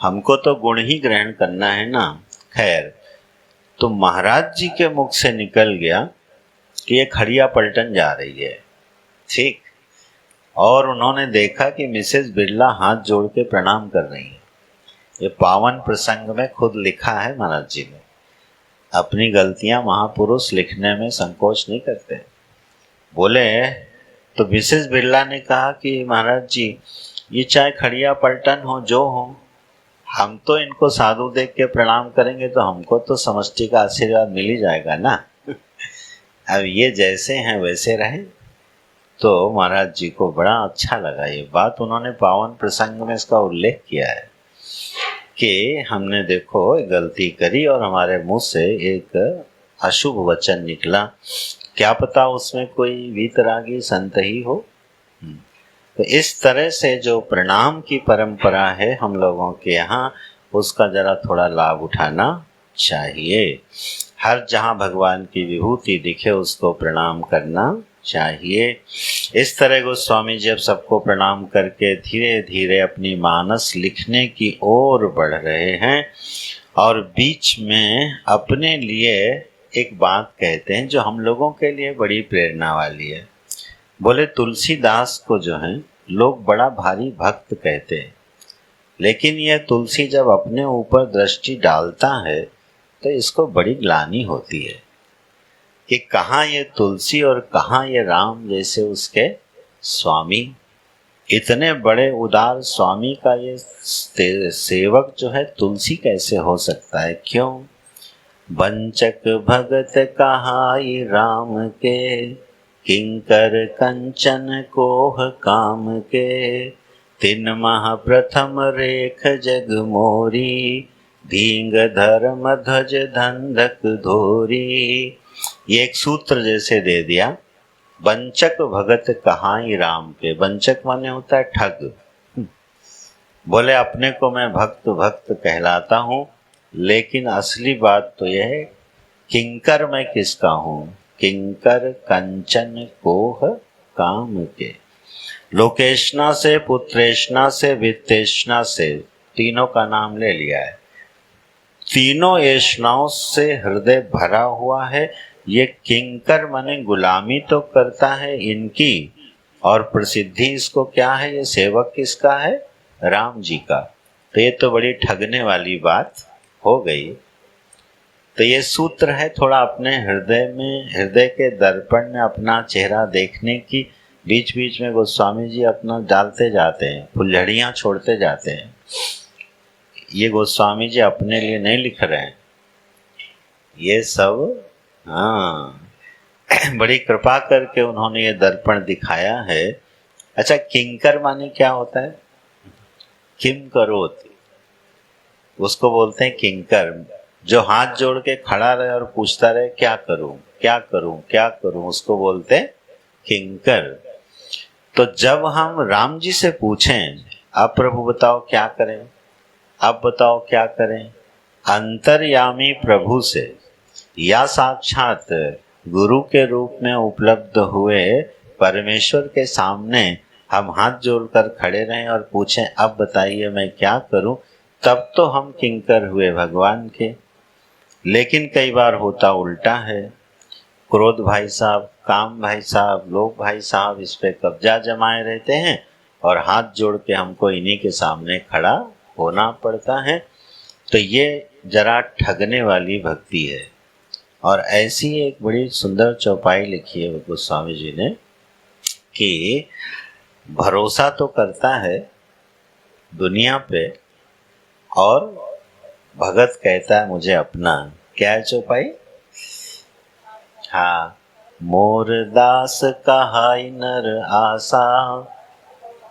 हमको तो गुण ही ग्रहण करना है ना। खैर, तो महाराज जी के मुख से निकल गया कि ये खड़िया पलटन जा रही है। ठीक, और उन्होंने देखा कि मिसेस बिरला हाथ जोड़ के प्रणाम कर रही है। ये पावन प्रसंग में खुद लिखा है महाराज जी ने। अपनी गलतियां महापुरुष लिखने में संकोच नहीं करते। बोले तो मिसेस बिरला ने कहा कि महाराज जी, ये चाहे खड़िया पलटन हो जो हो, हम तो इनको साधु देख के प्रणाम करेंगे तो हमको तो समष्टि का आशीर्वाद मिल ही जाएगा ना। अब ये जैसे हैं वैसे रहे। तो महाराज जी को बड़ा अच्छा लगा ये बात, उन्होंने पावन प्रसंग में इसका उल्लेख किया है कि हमने देखो गलती करी और हमारे मुंह से एक अशुभ वचन निकला, क्या पता उसमें कोई वीतरागी संत ही हो। तो इस तरह से जो प्रणाम की परंपरा है हम लोगों के यहाँ, उसका जरा थोड़ा लाभ उठाना चाहिए। हर जहाँ भगवान की विभूति दिखे उसको प्रणाम करना चाहिए। इस तरह गोस्वामी जी अब सबको प्रणाम करके धीरे धीरे अपनी मानस लिखने की ओर बढ़ रहे हैं, और बीच में अपने लिए एक बात कहते हैं जो हम लोगों के लिए बड़ी प्रेरणा वाली है। बोले तुलसीदास को जो है लोग बड़ा भारी भक्त कहते हैं, लेकिन यह तुलसी जब अपने ऊपर दृष्टि डालता है तो इसको बड़ी ग्लानि होती है कि कहाँ ये तुलसी और कहाँ ये राम जैसे उसके स्वामी। इतने बड़े उदार स्वामी का ये सेवक जो है तुलसी कैसे हो सकता है? क्यों? बंचक भगत कहाई राम के, किंकर कंचन कोह काम के, तिन मह प्रथम रेख जग मोरी, धींग धर्म ध्वज धंधक धोरी। ये एक सूत्र जैसे दे दिया। बंचक भगत कहाई राम के, बंचक माने होता है ठग। बोले अपने को मैं भक्त भक्त कहलाता हूँ, लेकिन असली बात तो यह है किंकर मैं किसका हूँ? किंकर कंचन कोह काम के। लोकेशना से, पुत्रेशना से, वित्तेशना से, तीनों का नाम ले लिया है। तीनों ऐशनाओं से हृदय भरा हुआ है। ये किंकर माने गुलामी तो करता है इनकी, और प्रसिद्धि इसको क्या है? ये सेवक किसका है? राम जी का। तो ये तो बड़ी ठगने वाली बात हो गई। तो ये सूत्र है थोड़ा अपने हृदय में, हृदय के दर्पण में अपना चेहरा देखने की। बीच बीच में गोस्वामी जी अपना डालते जाते हैं, फुलझड़ियाँ छोड़ते जाते हैं। ये गोस्वामी जी अपने लिए नहीं लिख रहे हैं, ये सब बड़ी कृपा करके उन्होंने ये दर्पण दिखाया है। अच्छा, किंकर माने क्या होता है? किम करोति, उसको बोलते हैं किंकर। जो हाथ जोड़ के खड़ा रहे और पूछता रहे क्या करूं क्या करूं क्या करूं, उसको बोलते हैं किंकर। तो जब हम राम जी से पूछें अब प्रभु बताओ क्या करें, अब बताओ क्या करें, अंतर्यामी प्रभु से या साक्षात गुरु के रूप में उपलब्ध हुए परमेश्वर के सामने हम हाथ जोड़कर खड़े रहें और पूछें अब बताइए मैं क्या करूं, तब तो हम किंकर हुए भगवान के। लेकिन कई बार होता उल्टा है, क्रोध भाई साहब, काम भाई साहब, लोग भाई साहब इस पे कब्जा जमाए रहते हैं और हाथ जोड़ के हमको इन्हीं के सामने खड़ा होना पड़ता है। तो ये जरा ठगने वाली भक्ति है। और ऐसी एक बड़ी सुंदर चौपाई लिखी है गोस्वामी जी ने कि भरोसा तो करता है दुनिया पे और भगत कहता है मुझे अपना। क्या है चौपाई? हाँ, मोर दास कहाई नर आशा,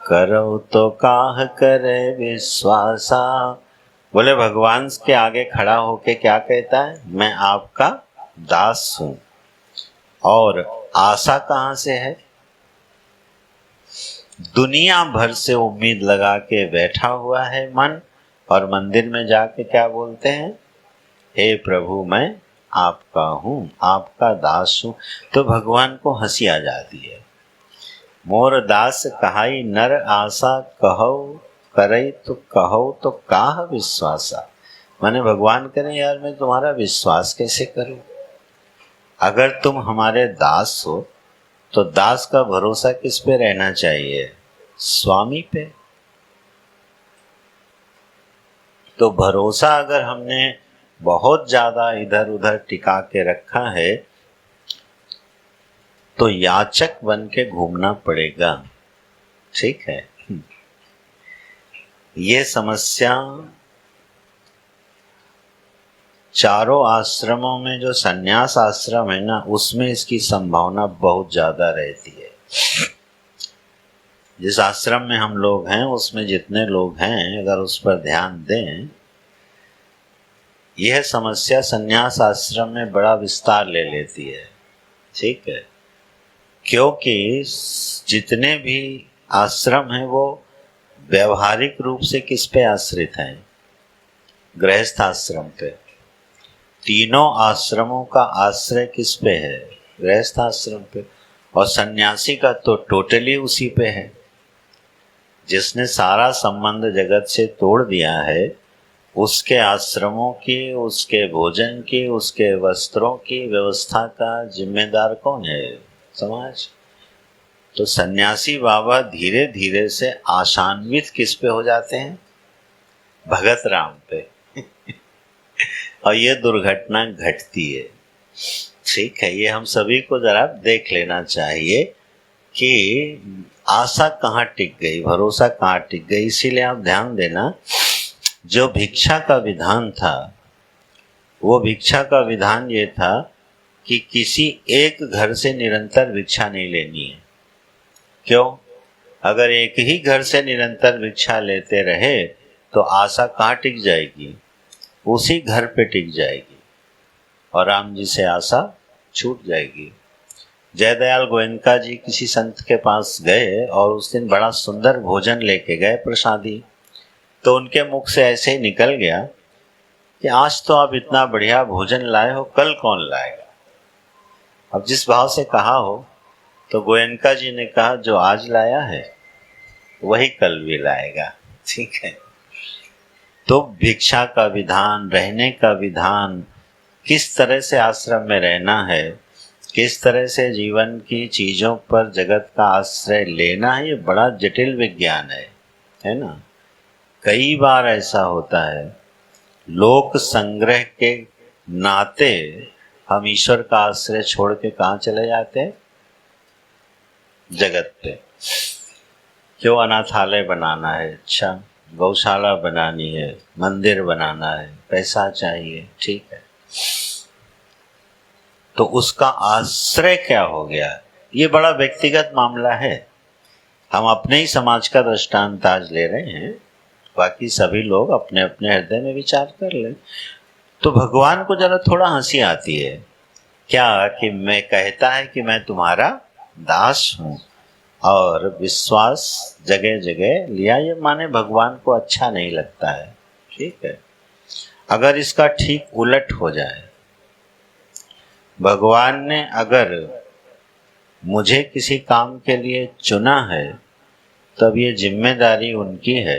करो तो काह करे विश्वासा। बोले भगवान के आगे खड़ा होके क्या कहता है, मैं आपका दास हूं। और आशा कहाँ से है? दुनिया भर से उम्मीद लगा के बैठा हुआ है मन, और मंदिर में जाके क्या बोलते हैं, हे प्रभु मैं आपका हूँ, आपका दास हूँ। तो भगवान को हंसी आ जाती है। मोर दास कहाई नर आशा, कहो करई तो कहो तो काह विश्वासा। माने भगवान करें यार मैं तुम्हारा विश्वास कैसे करूं? अगर तुम हमारे दास हो तो दास का भरोसा किस पे रहना चाहिए? स्वामी पे। तो भरोसा अगर हमने बहुत ज्यादा इधर उधर टिका के रखा है तो याचक बन के घूमना पड़ेगा। ठीक है, ये समस्या चारों आश्रमों में, जो सन्यास आश्रम है ना, उसमें इसकी संभावना बहुत ज्यादा रहती है। जिस आश्रम में हम लोग हैं उसमें जितने लोग हैं अगर उस पर ध्यान दें, यह समस्या सन्यास आश्रम में बड़ा विस्तार ले लेती है। ठीक है, क्योंकि जितने भी आश्रम हैं वो व्यवहारिक रूप से किस पे आश्रित हैं? गृहस्थ आश्रम पे। तीनों आश्रमों का आश्रय किस पे है? गृहस्थ आश्रम पे। और सन्यासी का तो टोटली उसी पे है। जिसने सारा संबंध जगत से तोड़ दिया है, उसके आश्रमों की, उसके भोजन की, उसके वस्त्रों की व्यवस्था का जिम्मेदार कौन है? समाज। तो सन्यासी बाबा धीरे धीरे से आशान्वित किस पे हो जाते हैं? भगत राम पे। और ये दुर्घटना घटती है। ठीक है, ये हम सभी को जरा देख लेना चाहिए कि आशा कहाँ टिक गई, भरोसा कहाँ टिक गई। इसीलिए आप ध्यान देना, जो भिक्षा का विधान था वो भिक्षा का विधान ये था कि किसी एक घर से निरंतर भिक्षा नहीं लेनी है। क्यों? अगर एक ही घर से निरंतर भिक्षा लेते रहे तो आशा कहाँ टिक जाएगी? उसी घर पे टिक जाएगी और राम जी से आशा छूट जाएगी। जयदयाल गोयनका जी किसी संत के पास गए और उस दिन बड़ा सुंदर भोजन लेके गए, प्रसादी। तो उनके मुख से ऐसे ही निकल गया कि आज तो आप इतना बढ़िया भोजन लाए हो, कल कौन लाएगा? अब जिस भाव से कहा हो तो गोयनका जी ने कहा जो आज लाया है वही कल भी लाएगा। ठीक है, तो भिक्षा का विधान, रहने का विधान, किस तरह से आश्रम में रहना है, किस तरह से जीवन की चीजों पर जगत का आश्रय लेना है, ये बड़ा जटिल विज्ञान है ना। कई बार ऐसा होता है लोक संग्रह के नाते हम ईश्वर का आश्रय छोड़ के कहाँ चले जाते हैं? जगत पे। क्यों? अनाथालय बनाना है, अच्छा गौशाला बनानी है, मंदिर बनाना है, पैसा चाहिए। ठीक है, तो उसका आश्रय क्या हो गया? ये बड़ा व्यक्तिगत मामला है। हम अपने ही समाज का दृष्टांत आज ले रहे हैं। बाकी सभी लोग अपने अपने हृदय में विचार कर लें। तो भगवान को जरा थोड़ा हंसी आती है क्या कि मैं कहता है कि मैं तुम्हारा दास हूँ, और विश्वास जगह जगह लिया, ये माने भगवान को अच्छा नहीं लगता है। ठीक है, अगर इसका ठीक उलट हो जाए, भगवान ने अगर मुझे किसी काम के लिए चुना है, तब ये जिम्मेदारी उनकी है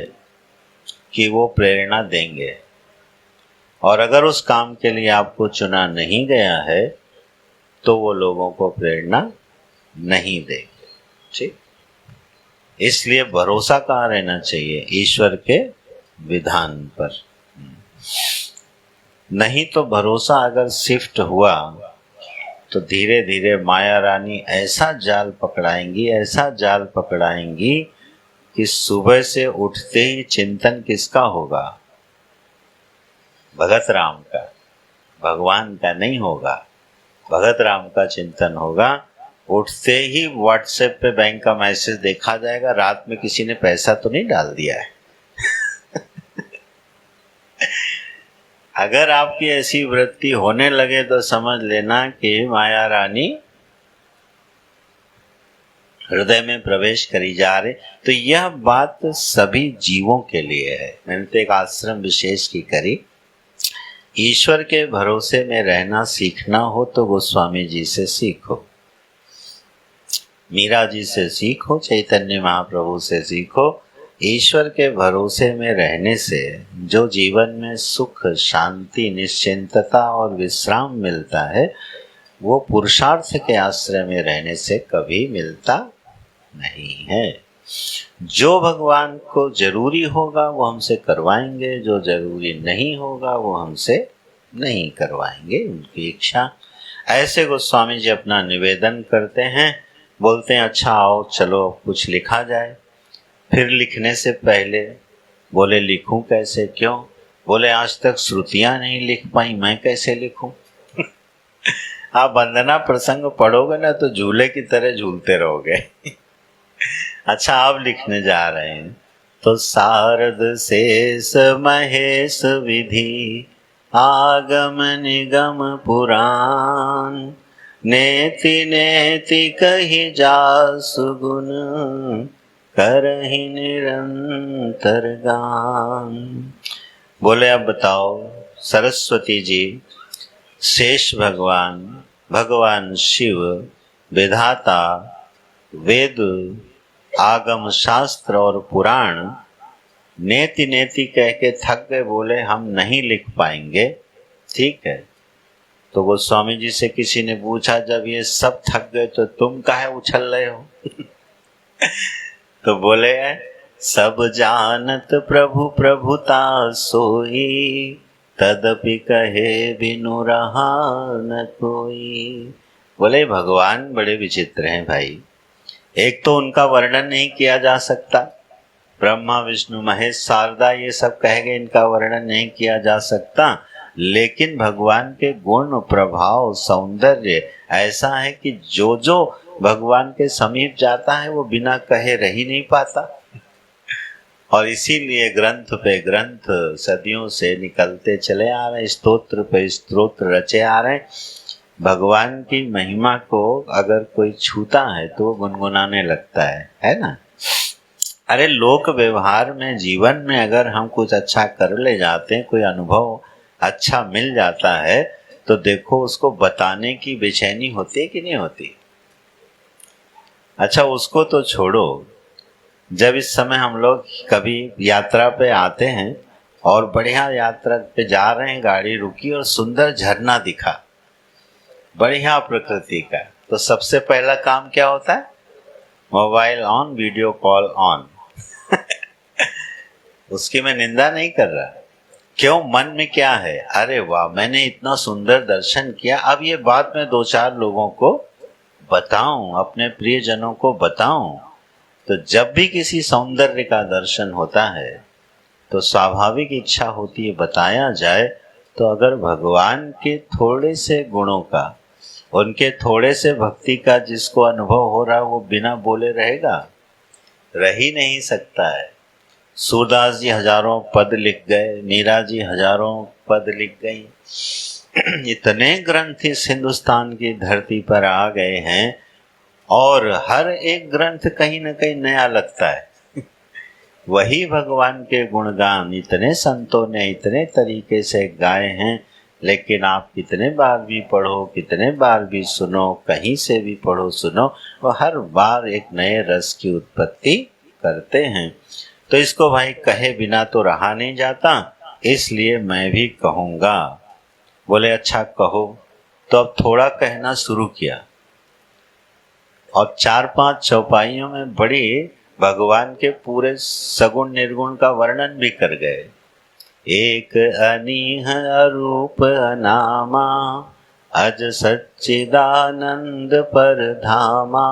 कि वो प्रेरणा देंगे, और अगर उस काम के लिए आपको चुना नहीं गया है तो वो लोगों को प्रेरणा नहीं देंगे। ठीक, इसलिए भरोसा कहाँ रहना चाहिए? ईश्वर के विधान पर। नहीं तो भरोसा अगर शिफ्ट हुआ तो धीरे धीरे माया रानी ऐसा जाल पकड़ाएंगी, ऐसा जाल पकड़ाएंगी कि सुबह से उठते ही चिंतन किसका होगा? भगत राम का, भगवान का नहीं होगा। भगत राम का चिंतन होगा। उठते ही व्हाट्सएप पे बैंक का मैसेज देखा जाएगा, रात में किसी ने पैसा तो नहीं डाल दिया है। अगर आपकी ऐसी वृत्ति होने लगे तो समझ लेना कि माया रानी हृदय में प्रवेश करी जा रही। तो यह बात सभी जीवों के लिए है। मैंने तो एक आश्रम विशेष की करी। ईश्वर के भरोसे में रहना सीखना हो तो गोस्वामी जी से सीखो, मीरा जी से सीखो, चैतन्य महाप्रभु से सीखो। ईश्वर के भरोसे में रहने से जो जीवन में सुख, शांति, निश्चिंतता और विश्राम मिलता है, वो पुरुषार्थ के आश्रय में रहने से कभी मिलता नहीं है। जो भगवान को जरूरी होगा वो हमसे करवाएंगे, जो जरूरी नहीं होगा वो हमसे नहीं करवाएंगे, उनकी इच्छा। ऐसे गोस्वामी जी अपना निवेदन करते हैं, बोलते हैं अच्छा आओ चलो कुछ लिखा जाए। फिर लिखने से पहले बोले लिखूं कैसे, क्यों? बोले आज तक श्रुतियां नहीं लिख पाई, मैं कैसे लिखूं? आप वंदना प्रसंग पढ़ोगे ना तो झूले की तरह झूलते रहोगे। अच्छा आप लिखने जा रहे हैं तो शारद शेष महेश विधि आगम निगम पुराण नेति नेति कही जासु गुण करहि निरंतर गान। बोले अब बताओ सरस्वती जी, शेष भगवान, भगवान शिव, विधाता, वेद, आगम शास्त्र और पुराण नेति नेति कह के थक गए, बोले हम नहीं लिख पाएंगे। ठीक है, तो गोस्वामी जी से किसी ने पूछा जब ये सब थक गए तो तुम काहे उछल रहे हो? तो बोले सब जानत प्रभु प्रभुता सोई, तदपि कहे बिनु रहा न कोई। बोले भगवान बड़े विचित्र हैं भाई। एक तो उनका वर्णन नहीं किया जा सकता, ब्रह्मा विष्णु महेश शारदा ये सब कह गए, इनका वर्णन नहीं किया जा सकता। लेकिन भगवान के गुण, प्रभाव, सौंदर्य ऐसा है कि जो जो भगवान के समीप जाता है वो बिना कहे रह ही नहीं पाता। और इसीलिए ग्रंथ पे ग्रंथ सदियों से निकलते चले आ रहे, स्तोत्र पे स्तोत्र रचे आ रहे। भगवान की महिमा को अगर कोई छूता है तो वो गुनगुनाने लगता है ना? अरे लोक व्यवहार में, जीवन में अगर हम कुछ अच्छा कर ले जाते हैं, कोई अनुभव अच्छा मिल जाता है, तो देखो उसको बताने की बेचैनी होती है कि नहीं होती? अच्छा उसको तो छोड़ो, जब इस समय हम लोग कभी यात्रा पे आते हैं और बढ़िया यात्रा पे जा रहे हैं, गाड़ी रुकी और सुंदर झरना दिखा, बढ़िया प्रकृति का, तो सबसे पहला काम क्या होता है? Mobile on, video call on. उसकी मैं निंदा नहीं कर रहा। क्यों? मन में क्या है? अरे वाह मैंने इतना सुंदर दर्शन किया, अब ये बात मैं 2-4 लोगों को बताऊं, अपने प्रियजनों को बताऊं। तो जब भी किसी सौंदर्य का दर्शन होता है तो स्वाभाविक इच्छा होती है बताया जाए। तो अगर भगवान के थोड़े से गुणों का, उनके थोड़े से भक्ति का जिसको अनुभव हो रहा है, वो बिना बोले रहेगा? रह ही नहीं सकता है। सूरदास जी हजारों पद लिख गए, मीरा जी हजारों पद लिख गई। इतने ग्रंथ इस हिंदुस्तान की धरती पर आ गए हैं और हर एक ग्रंथ कहीं न कहीं नया लगता है। वही भगवान के गुणगान इतने संतों ने इतने तरीके से गाए हैं, लेकिन आप कितने बार भी पढ़ो, कितने बार भी सुनो, कहीं से भी पढ़ो सुनो, वो हर बार एक नए रस की उत्पत्ति करते हैं। तो इसको भाई कहे बिना तो रहा नहीं जाता, इसलिए मैं भी कहूँगा। बोले अच्छा कहो। तो अब थोड़ा कहना शुरू किया और 4-5 चौपाइयों में बड़ी भगवान के पूरे सगुण निर्गुण का वर्णन भी कर गए। एक अनीह अरूप अनामा, अज सच्चिदानंद परधामा,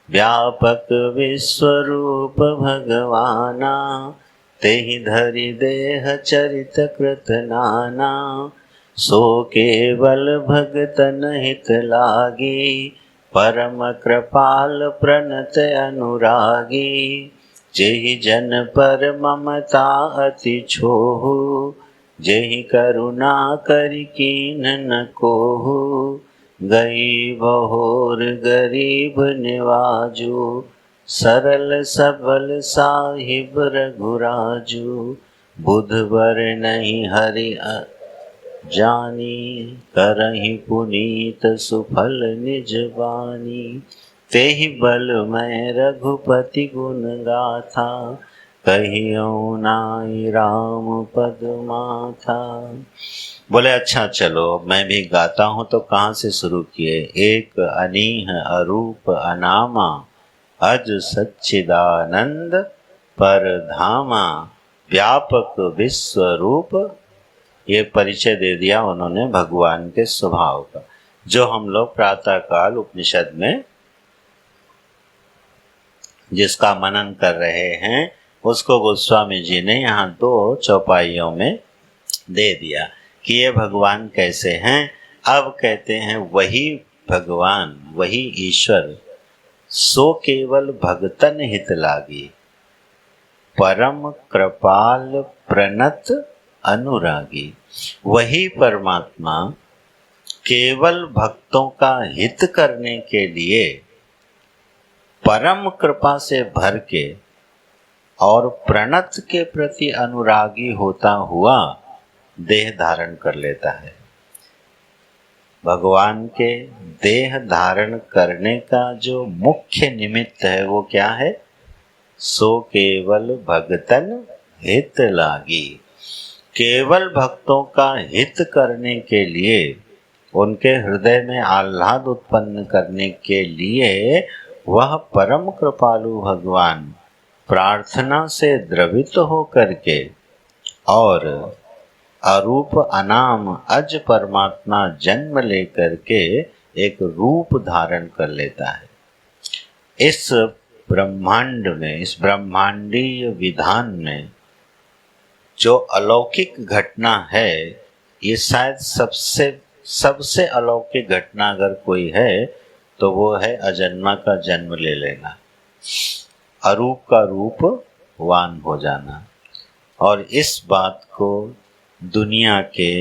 व्यापक विश्वरूप भगवाना, तेहि धरि देह चरित कृत नाना, सो केवल भगतन हित लागी, परम कृपाल प्रणत अनुरागी, जेहि जन पर ममता अति छोहु, जेहि करुणा करि कीन न कोहु, गई बहोर गरीब निवाजु, सरल सबल साहिब रघुराजु, बुधवर नहीं हरि जानी, करहि पुनीत सुफल निज बानी, तेहि बल मैं रघुपति गुण गाथा, कहियो नाई राम पद माथा। बोले अच्छा चलो मैं भी गाता हूँ। तो कहाँ से शुरू किए? एक अनीह अरूप अनामा, अज सच्चिदानंद परधामा, व्यापक विश्वरूप। ये परिचय दे दिया उन्होंने भगवान के स्वभाव का, जो हम लोग प्रातःकाल उपनिषद में जिसका मनन कर रहे हैं, उसको गोस्वामी जी ने यहाँ 2 चौपाइयों में दे दिया कि ये भगवान कैसे हैं। अब कहते हैं वही भगवान, वही ईश्वर, सो केवल भगतन हित लागी, परम कृपाल प्रणत अनुरागी। वही परमात्मा केवल भक्तों का हित करने के लिए परम कृपा से भर के और प्रणत के प्रति अनुरागी होता हुआ देह धारण कर लेता है। भगवान के देह धारण करने का जो मुख्य निमित्त है वो क्या है? सो केवल भगतन हित लागी। केवल भक्तों का हित करने के लिए, उनके हृदय में आह्लाद उत्पन्न करने के लिए वह परम कृपालु भगवान प्रार्थना से द्रवित हो करके और अरूप अनाम अज परमात्मा जन्म लेकर के एक रूप धारण कर लेता है। इस ब्रह्मांड में, इस ब्रह्मांडीय विधान में जो अलौकिक घटना है, ये शायद सबसे अलौकिक घटना अगर कोई है तो वो है अजन्मा का जन्म ले लेना, अरूप का रूप वान हो जाना। और इस बात को दुनिया के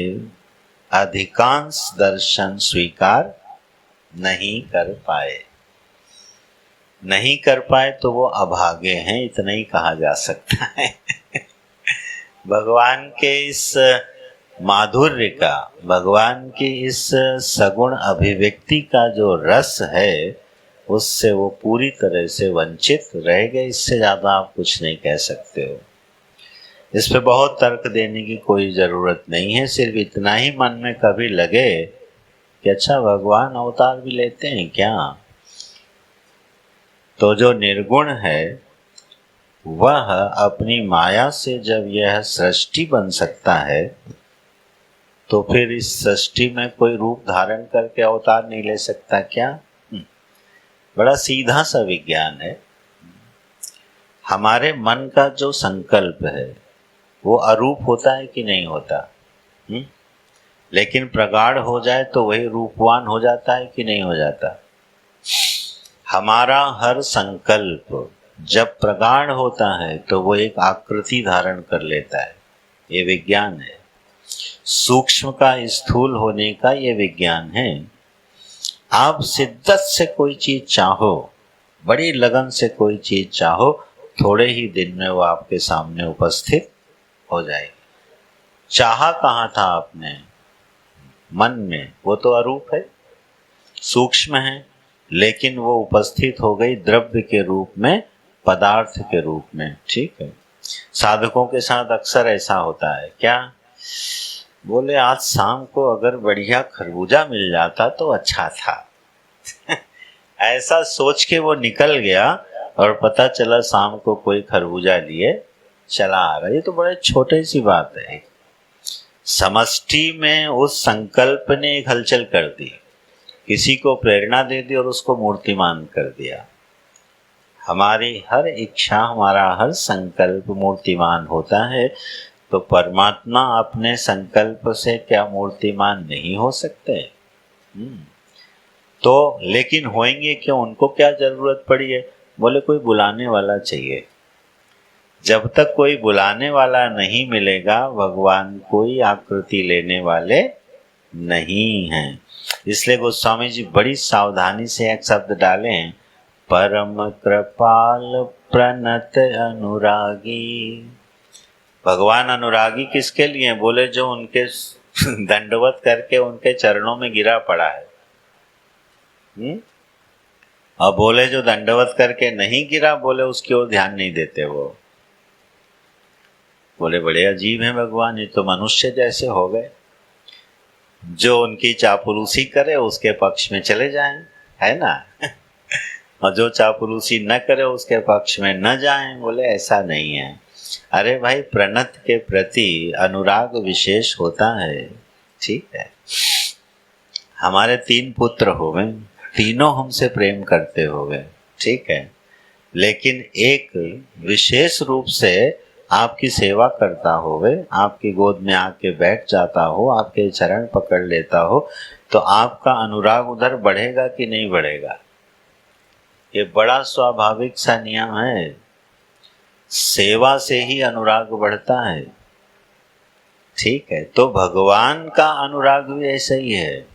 अधिकांश दर्शन स्वीकार नहीं कर पाए तो वो अभागे हैं, इतना ही कहा जा सकता है। भगवान के इस माधुर्य का, भगवान की इस सगुण अभिव्यक्ति का जो रस है, उससे वो पूरी तरह से वंचित रह गए। इससे ज़्यादा आप कुछ नहीं कह सकते हो। इस पे बहुत तर्क देने की कोई ज़रूरत नहीं है। सिर्फ इतना ही मन में कभी लगे कि अच्छा भगवान अवतार भी लेते हैं क्या, तो जो निर्गुण है वह अपनी माया से जब यह सृष्टि बन सकता है, तो फिर इस सृष्टि में कोई रूप धारण करके अवतार नहीं ले सकता क्या? बड़ा सीधा सा विज्ञान है। हमारे मन का जो संकल्प है वो अरूप होता है कि नहीं होता? लेकिन प्रगाढ़ हो जाए तो वही रूपवान हो जाता है कि नहीं हो जाता? हमारा हर संकल्प जब प्रगाढ़ होता है तो वो एक आकृति धारण कर लेता है, ये विज्ञान है। सूक्ष्म का स्थूल होने का ये विज्ञान है। आप शिद्दत से कोई चीज चाहो, बड़ी लगन से कोई चीज चाहो, थोड़े ही दिन में वो आपके सामने उपस्थित हो जाएगी। चाहा कहाँ था आपने? मन में। वो तो अरूप है, सूक्ष्म है, लेकिन वो उपस्थित हो गई द्रव्य के रूप में, पदार्थ के रूप में। ठीक है। साधकों के साथ अक्सर ऐसा होता है। क्या बोले, आज शाम को अगर बढ़िया खरबूजा मिल जाता तो अच्छा था। ऐसा सोच के वो निकल गया और पता चला शाम को कोई खरबूजा लिए चला आ रहा। ये तो बड़े छोटे सी बात है। समष्टि में उस संकल्प ने एक हलचल कर दी, किसी को प्रेरणा दे दी और उसको मूर्तिमान कर दिया। हमारी हर इच्छा, हमारा हर संकल्प मूर्तिमान होता है, तो परमात्मा अपने संकल्प से क्या मूर्तिमान नहीं हो सकते? तो लेकिन होंगे क्यों? उनको क्या जरूरत पड़ी है? बोले कोई बुलाने वाला चाहिए। जब तक कोई बुलाने वाला नहीं मिलेगा, भगवान कोई आकृति लेने वाले नहीं हैं। इसलिए गोस्वामी जी बड़ी सावधानी से एक शब्द डाले हैं, परम कृपाल प्रणत अनुरागी। भगवान अनुरागी किसके लिए? बोले जो उनके दंडवत करके उनके चरणों में गिरा पड़ा है। और बोले जो दंडवत करके नहीं गिरा, बोले उसकी ओर ध्यान नहीं देते। वो बोले बड़े अजीब हैं भगवान, ये तो मनुष्य जैसे हो गए। जो उनकी चापलूसी करे उसके पक्ष में चले जाएं, है ना। और जो चापलूसी न करे उसके पक्ष में न जाएं। बोले ऐसा नहीं है। अरे भाई, प्रणत के प्रति अनुराग विशेष होता है। ठीक है। हमारे 3 पुत्र हो गए, तीनों हमसे प्रेम करते हो गए। ठीक है। लेकिन एक विशेष रूप से आपकी सेवा करता होवे, आपकी गोद में आके बैठ जाता हो, आपके चरण पकड़ लेता हो, तो आपका अनुराग उधर बढ़ेगा कि नहीं बढ़ेगा? ये बड़ा स्वाभाविक सा नियम है। सेवा से ही अनुराग बढ़ता है। ठीक है। तो भगवान का अनुराग भी ऐसा ही है।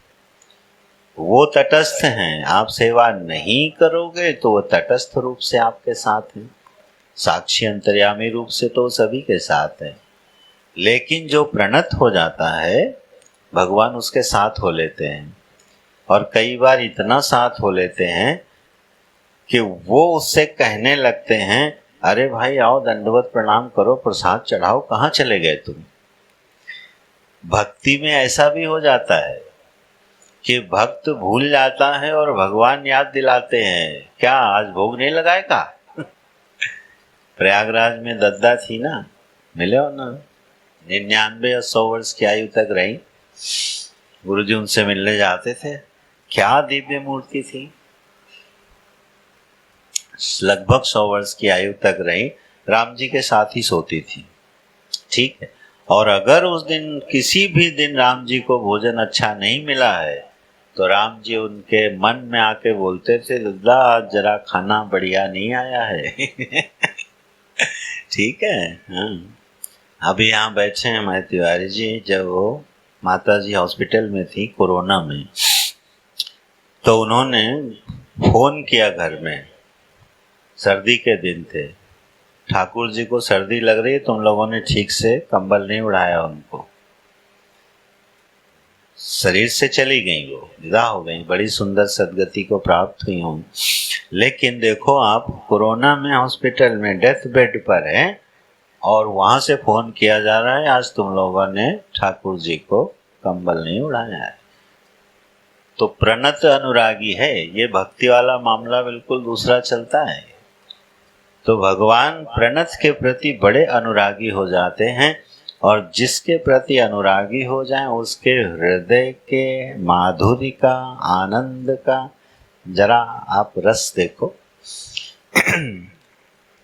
वो तटस्थ हैं। आप सेवा नहीं करोगे तो वो तटस्थ रूप से आपके साथ हैं, साक्षी अंतर्यामी रूप से तो सभी के साथ है। लेकिन जो प्रणत हो जाता है, भगवान उसके साथ हो लेते हैं। और कई बार इतना साथ हो लेते हैं कि वो उससे कहने लगते हैं, अरे भाई आओ दंडवत प्रणाम करो, प्रसाद चढ़ाओ, कहाँ चले गए तुम? भक्ति में ऐसा भी हो जाता है कि भक्त भूल जाता है और भगवान याद दिलाते हैं, क्या आज भोग नहीं लगाएगा? प्रयागराज में दद्दा थी ना, मिले हो ना, 99 या 100 वर्ष की आयु तक रही। गुरुजी उनसे मिलने जाते थे। क्या दिव्य मूर्ति थी। लगभग 100 वर्ष की आयु तक रही, राम जी के साथ ही सोती थी। ठीक है। और अगर उस दिन किसी भी दिन राम जी को भोजन अच्छा नहीं मिला है, तो राम जी उनके मन में आके बोलते थे, दादा आज जरा खाना बढ़िया नहीं आया है। ठीक है। हाँ। अभी यहाँ बैठे हैं हमारे तिवारी जी, जब वो माता जी हॉस्पिटल में थी कोरोना में, तो उन्होंने फोन किया घर में, सर्दी के दिन थे, ठाकुर जी को सर्दी लग रही है, तुम लोगों ने ठीक से कंबल नहीं उड़ाया उनको। शरीर से चली गई, वो विदा हो गई, बड़ी सुंदर सदगति को प्राप्त हुई हूँ। लेकिन देखो आप, कोरोना में हॉस्पिटल में डेथ बेड पर है और वहां से फोन किया जा रहा है, आज तुम लोगों ने ठाकुर जी को कंबल नहीं उड़ाया है। तो प्रणत अनुरागी है। ये भक्ति वाला मामला बिल्कुल दूसरा चलता है। तो भगवान प्रणत के प्रति बड़े अनुरागी हो जाते हैं, और जिसके प्रति अनुरागी हो जाए उसके हृदय के माधुर्य का, आनंद का जरा आप रस देखो।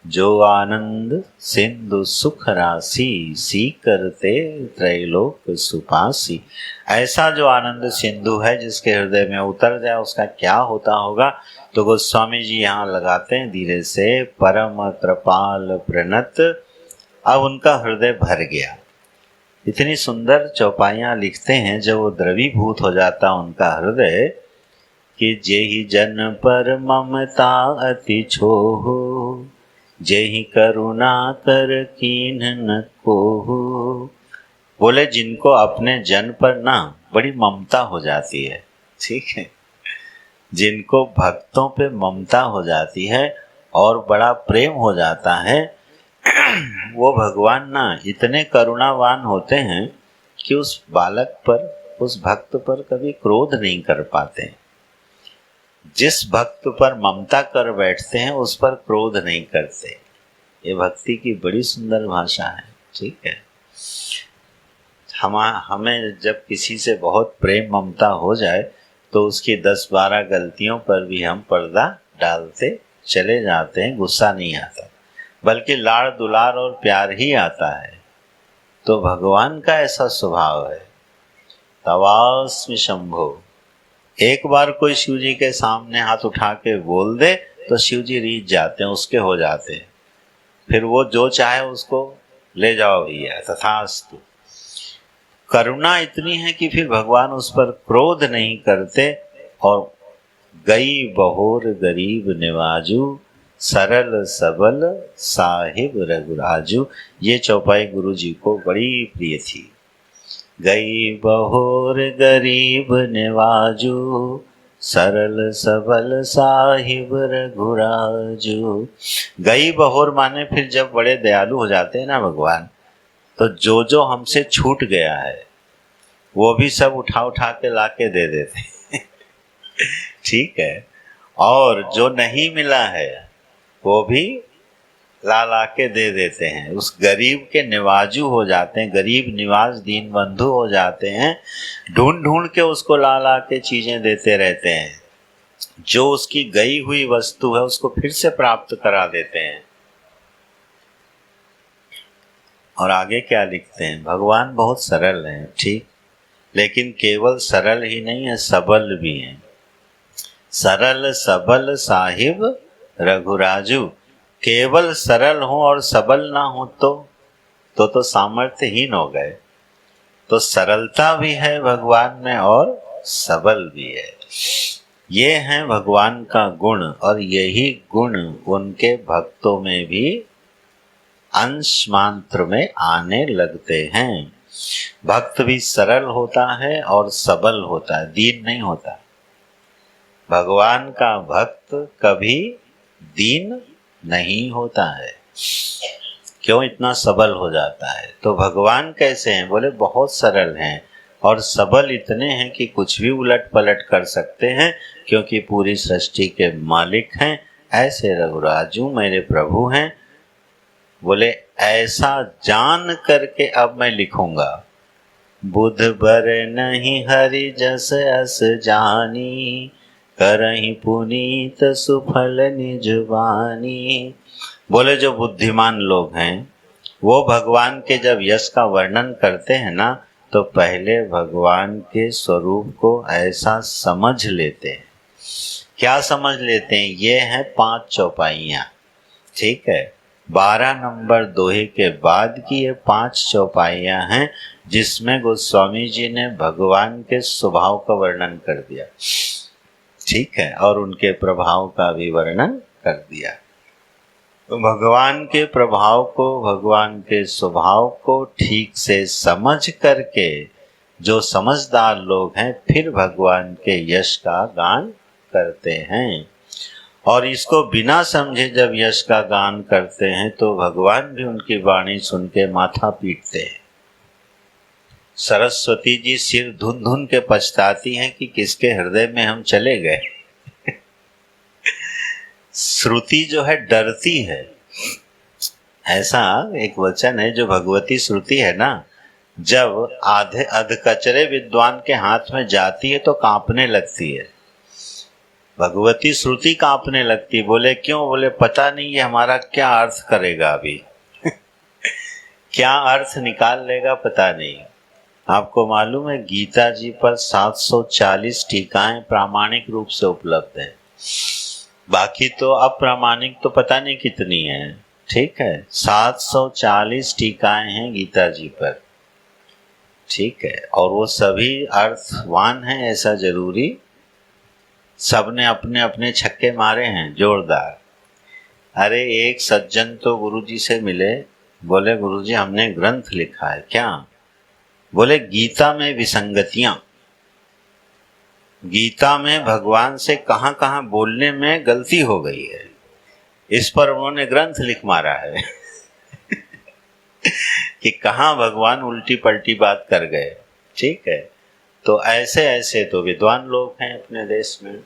जो आनंद सिंधु सुख राशि, सी करते त्रैलोक सुपासी। ऐसा जो आनंद सिंधु है जिसके हृदय में उतर जाए उसका क्या होता होगा। तो गोस्वामी जी यहाँ लगाते हैं धीरे से, परम कृपाल प्रणत। अब उनका हृदय भर गया। इतनी सुंदर चौपाइयाँ लिखते हैं जब वो द्रवीभूत हो जाता उनका हृदय कि जेहि जन पर ममता अति छोहो, जेहि करुणा कर कीन्ह कोहो। बोले जिनको अपने जन पर ना बड़ी ममता हो जाती है, ठीक है, जिनको भक्तों पे ममता हो जाती है और बड़ा प्रेम हो जाता है, वो भगवान ना इतने करुणावान होते हैं कि उस बालक पर, उस भक्त पर कभी क्रोध नहीं कर पाते। जिस भक्त पर ममता कर बैठते हैं उस पर क्रोध नहीं करते। ये भक्ति की बड़ी सुंदर भाषा है, ठीक है। हमें जब किसी से बहुत प्रेम ममता हो जाए तो उसकी 10-12 गलतियों पर भी हम पर्दा डालते चले जाते हैं, गुस्सा नहीं आता, बल्कि लाड़ दुलार और प्यार ही आता है। तो भगवान का ऐसा स्वभाव है। तवास्मि शंभो। एक बार कोई शिव जी के सामने हाथ उठा के बोल दे तो शिव जी रीझ जाते हैं, उसके हो जाते हैं। फिर वो जो चाहे उसको ले जाओ भैया, तथास्तु। करुणा इतनी है कि फिर भगवान उस पर क्रोध नहीं करते। और गई बहोर गरीब निवाजू, सरल सबल साहिब रघुराजू। ये चौपाई गुरु जी को बड़ी प्रिय थी। गई बहोर गरीब निवाजू, सरल सबल साहिब रघुराजू। गई बहोर माने फिर जब बड़े दयालु हो जाते हैं ना भगवान, तो जो जो हमसे छूट गया है वो भी सब उठा उठा के ला के दे देते ठीक है। और जो नहीं मिला है वो भी ला के दे देते हैं। उस गरीब के निवाजू हो जाते हैं, गरीब निवाज दीन बंधु हो जाते हैं। ढूंढ ढूंढ के उसको ला के चीजें देते रहते हैं। जो उसकी गई हुई वस्तु है उसको फिर से प्राप्त करा देते हैं। और आगे क्या लिखते हैं, भगवान बहुत सरल हैं, ठीक, लेकिन केवल सरल ही नहीं है, सबल भी हैं। सरल सबल साहिब रघुराजू। केवल सरल हो और सबल ना हो तो सामर्थ्यहीन हो गए। तो सरलता भी है भगवान में और सबल भी है। ये है भगवान का गुण, और यही गुण उनके भक्तों में भी अंश मात्र में आने लगते हैं। भक्त भी सरल होता है और सबल होता है, दीन नहीं होता। भगवान का भक्त कभी दीन नहीं होता है। क्यों इतना सबल हो जाता है? तो भगवान कैसे हैं? बोले बहुत सरल हैं और सबल इतने हैं कि कुछ भी उलट पलट कर सकते हैं, क्योंकि पूरी सृष्टि के मालिक हैं। ऐसे रघुराजू मेरे प्रभु हैं। बोले ऐसा जान करके अब मैं लिखूंगा, बुध बर नहीं हरि जस अस जानी, करहि पुनीत सुफल निज वानी। बोले जो बुद्धिमान लोग हैं वो भगवान के जब यश का वर्णन करते हैं ना, तो पहले भगवान के स्वरूप को ऐसा समझ लेते हैं। क्या समझ लेते हैं? ये हैं 5 चौपाइयाँ, ठीक है। 12 नंबर दोहे के बाद की ये 5 चौपाइयाँ हैं, जिसमें गोस्वामी जी ने भगवान के स्वभाव का वर्णन कर दिया, ठीक है, और उनके प्रभाव का भी वर्णन कर दिया। तो भगवान के प्रभाव को, भगवान के स्वभाव को ठीक से समझ करके जो समझदार लोग हैं फिर भगवान के यश का गान करते हैं। और इसको बिना समझे जब यश का गान करते हैं तो भगवान भी उनकी वाणी सुन के माथा पीटते हैं। सरस्वती जी सिर धुन धुन के पछताती हैं कि किसके हृदय में हम चले गए। श्रुति जो है डरती है। ऐसा एक वचन है जो भगवती श्रुति है ना, जब अधकचरे विद्वान के हाथ में जाती है तो कांपने लगती है। भगवती श्रुति कांपने लगती। बोले क्यों? बोले पता नहीं ये हमारा क्या अर्थ करेगा अभी क्या अर्थ निकाल लेगा पता नहीं। आपको मालूम है गीता जी पर 740 टीकाएं प्रामाणिक रूप से उपलब्ध हैं, बाकी तो अप्रामाणिक तो पता नहीं कितनी है। ठीक है, 740 टीकाएं हैं गीता जी पर। ठीक है, और वो सभी अर्थवान हैं ऐसा जरूरी? सबने अपने अपने छक्के मारे हैं जोरदार। अरे एक सज्जन तो गुरुजी से मिले, बोले गुरुजी हमने ग्रंथ लिखा है। क्या? बोले गीता में विसंगतियां, गीता में भगवान से कहां कहां बोलने में गलती हो गई है, इस पर उन्होंने ग्रंथ लिख मारा है कि कहां भगवान उल्टी पलटी बात कर गए। ठीक है, तो ऐसे ऐसे तो विद्वान लोग हैं अपने देश में,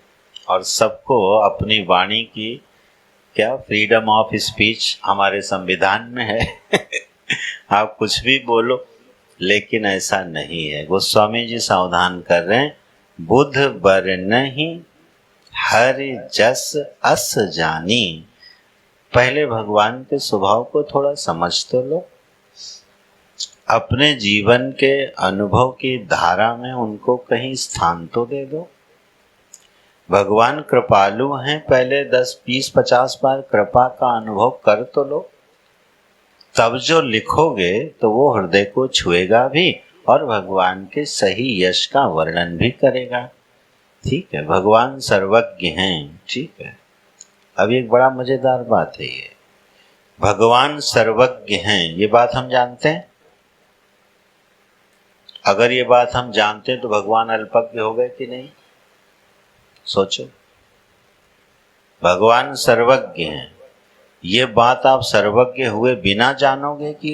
और सबको अपनी वाणी की क्या फ्रीडम ऑफ स्पीच हमारे संविधान में है आप कुछ भी बोलो, लेकिन ऐसा नहीं है। गोस्वामी जी सावधान कर रहे हैं, बुध बर नहीं हरि जस अस जानी। पहले भगवान के स्वभाव को थोड़ा समझ तो लो, अपने जीवन के अनुभव की धारा में उनको कहीं स्थान तो दे दो। भगवान कृपालु हैं, पहले 10, 20, 50 बार कृपा का अनुभव कर तो लो, तब जो लिखोगे तो वो हृदय को छुएगा भी और भगवान के सही यश का वर्णन भी करेगा। ठीक है, भगवान सर्वज्ञ हैं। ठीक है, अब एक बड़ा मजेदार बात है ये, भगवान सर्वज्ञ हैं, ये बात हम जानते हैं। अगर ये बात हम जानते हैं तो भगवान अल्पज्ञ हो गए कि नहीं? सोचो, भगवान सर्वज्ञ हैं, ये बात आप सर्वज्ञ हुए बिना जानोगे कि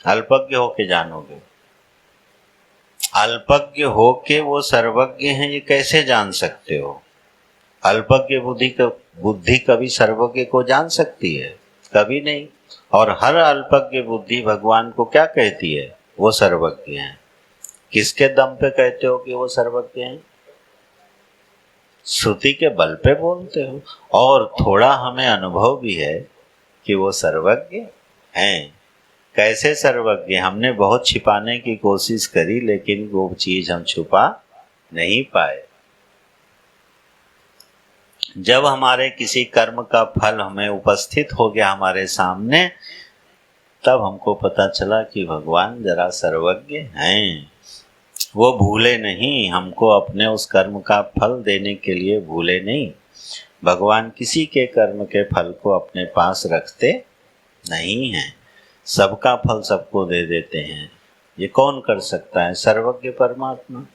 अल्पज्ञ होके जानोगे? अल्पज्ञ होके वो सर्वज्ञ हैं ये कैसे जान सकते हो? अल्पज्ञ बुद्धि कभी सर्वज्ञ को जान सकती है? कभी नहीं। और हर अल्पज्ञ बुद्धि भगवान को क्या कहती है? वो सर्वज्ञ हैं। किसके दम पे कहते हो कि वो सर्वज्ञ हैं? श्रुति के बल पे बोलते हो, और थोड़ा हमें अनुभव भी है कि वो सर्वज्ञ हैं। कैसे सर्वज्ञ? हमने बहुत छिपाने की कोशिश करी, लेकिन वो चीज हम छुपा नहीं पाए। जब हमारे किसी कर्म का फल हमें उपस्थित हो गया हमारे सामने, तब हमको पता चला कि भगवान जरा सर्वज्ञ हैं। वो भूले नहीं, हमको अपने उस कर्म का फल देने के लिए भूले नहीं। भगवान किसी के कर्म के फल को अपने पास रखते नहीं हैं, सबका फल सबको दे देते हैं। ये कौन कर सकता है? सर्वज्ञ परमात्मा।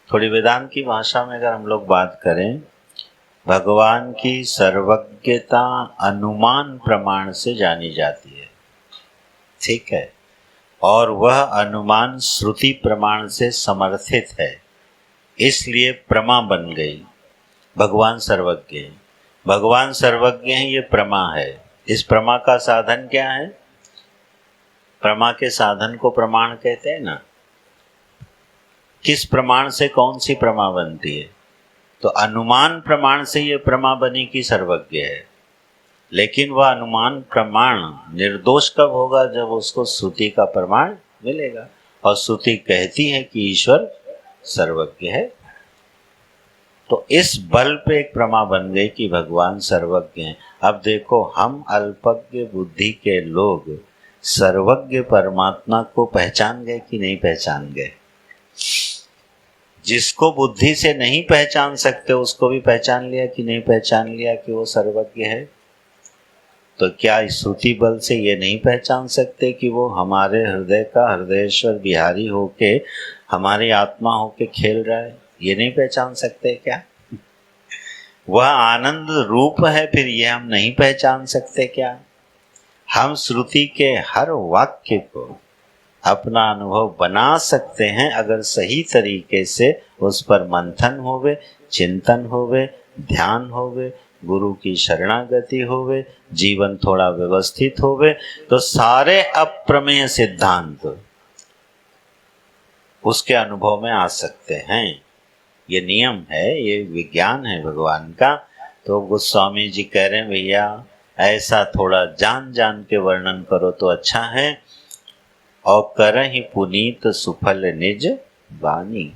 थोड़ी वेदांत की भाषा में अगर हम लोग बात करें, भगवान की सर्वज्ञता अनुमान प्रमाण से जानी जाती है। ठीक है, और वह अनुमान श्रुति प्रमाण से समर्थित है, इसलिए प्रमा बन गई। भगवान सर्वज्ञ हैं, भगवान सर्वज्ञ हैं, ये प्रमा है। इस प्रमा का साधन क्या है? प्रमा के साधन को प्रमाण कहते हैं ना। किस प्रमाण से कौन सी प्रमा बनती है? तो अनुमान प्रमाण से ये प्रमा बनी कि सर्वज्ञ है। लेकिन वह अनुमान प्रमाण निर्दोष कब होगा? जब उसको श्रुति का प्रमाण मिलेगा, और श्रुति कहती है कि ईश्वर सर्वज्ञ है। तो इस बल पे एक प्रमा बन गई कि भगवान सर्वज्ञ हैं। अब देखो, हम अल्पज्ञ बुद्धि के लोग सर्वज्ञ परमात्मा को पहचान गए कि नहीं पहचान गए? जिसको बुद्धि से नहीं पहचान सकते उसको भी पहचान लिया कि नहीं पहचान लिया कि वो सर्वज्ञ है? तो क्या इस श्रुति बल से ये नहीं पहचान सकते कि वो हमारे हृदय का हृदयेश्वर बिहारी होके हमारी आत्मा होके खेल रहा है? ये नहीं पहचान सकते क्या? वह आनंद रूप है, फिर ये हम नहीं पहचान सकते क्या? हम श्रुति के हर वाक्य को अपना अनुभव बना सकते हैं अगर सही तरीके से उस पर मंथन होवे, चिंतन होवे, ध्यान होवे, गुरु की शरणागति होवे, जीवन थोड़ा व्यवस्थित होवे, तो सारे अप्रमेय सिद्धांत उसके अनुभव में आ सकते हैं। ये नियम है, ये विज्ञान है भगवान का। तो गोस्वामी जी कह रहे हैं भैया ऐसा थोड़ा जान जान के वर्णन करो तो अच्छा है। और करहि पुनीत सुफल निज वाणी,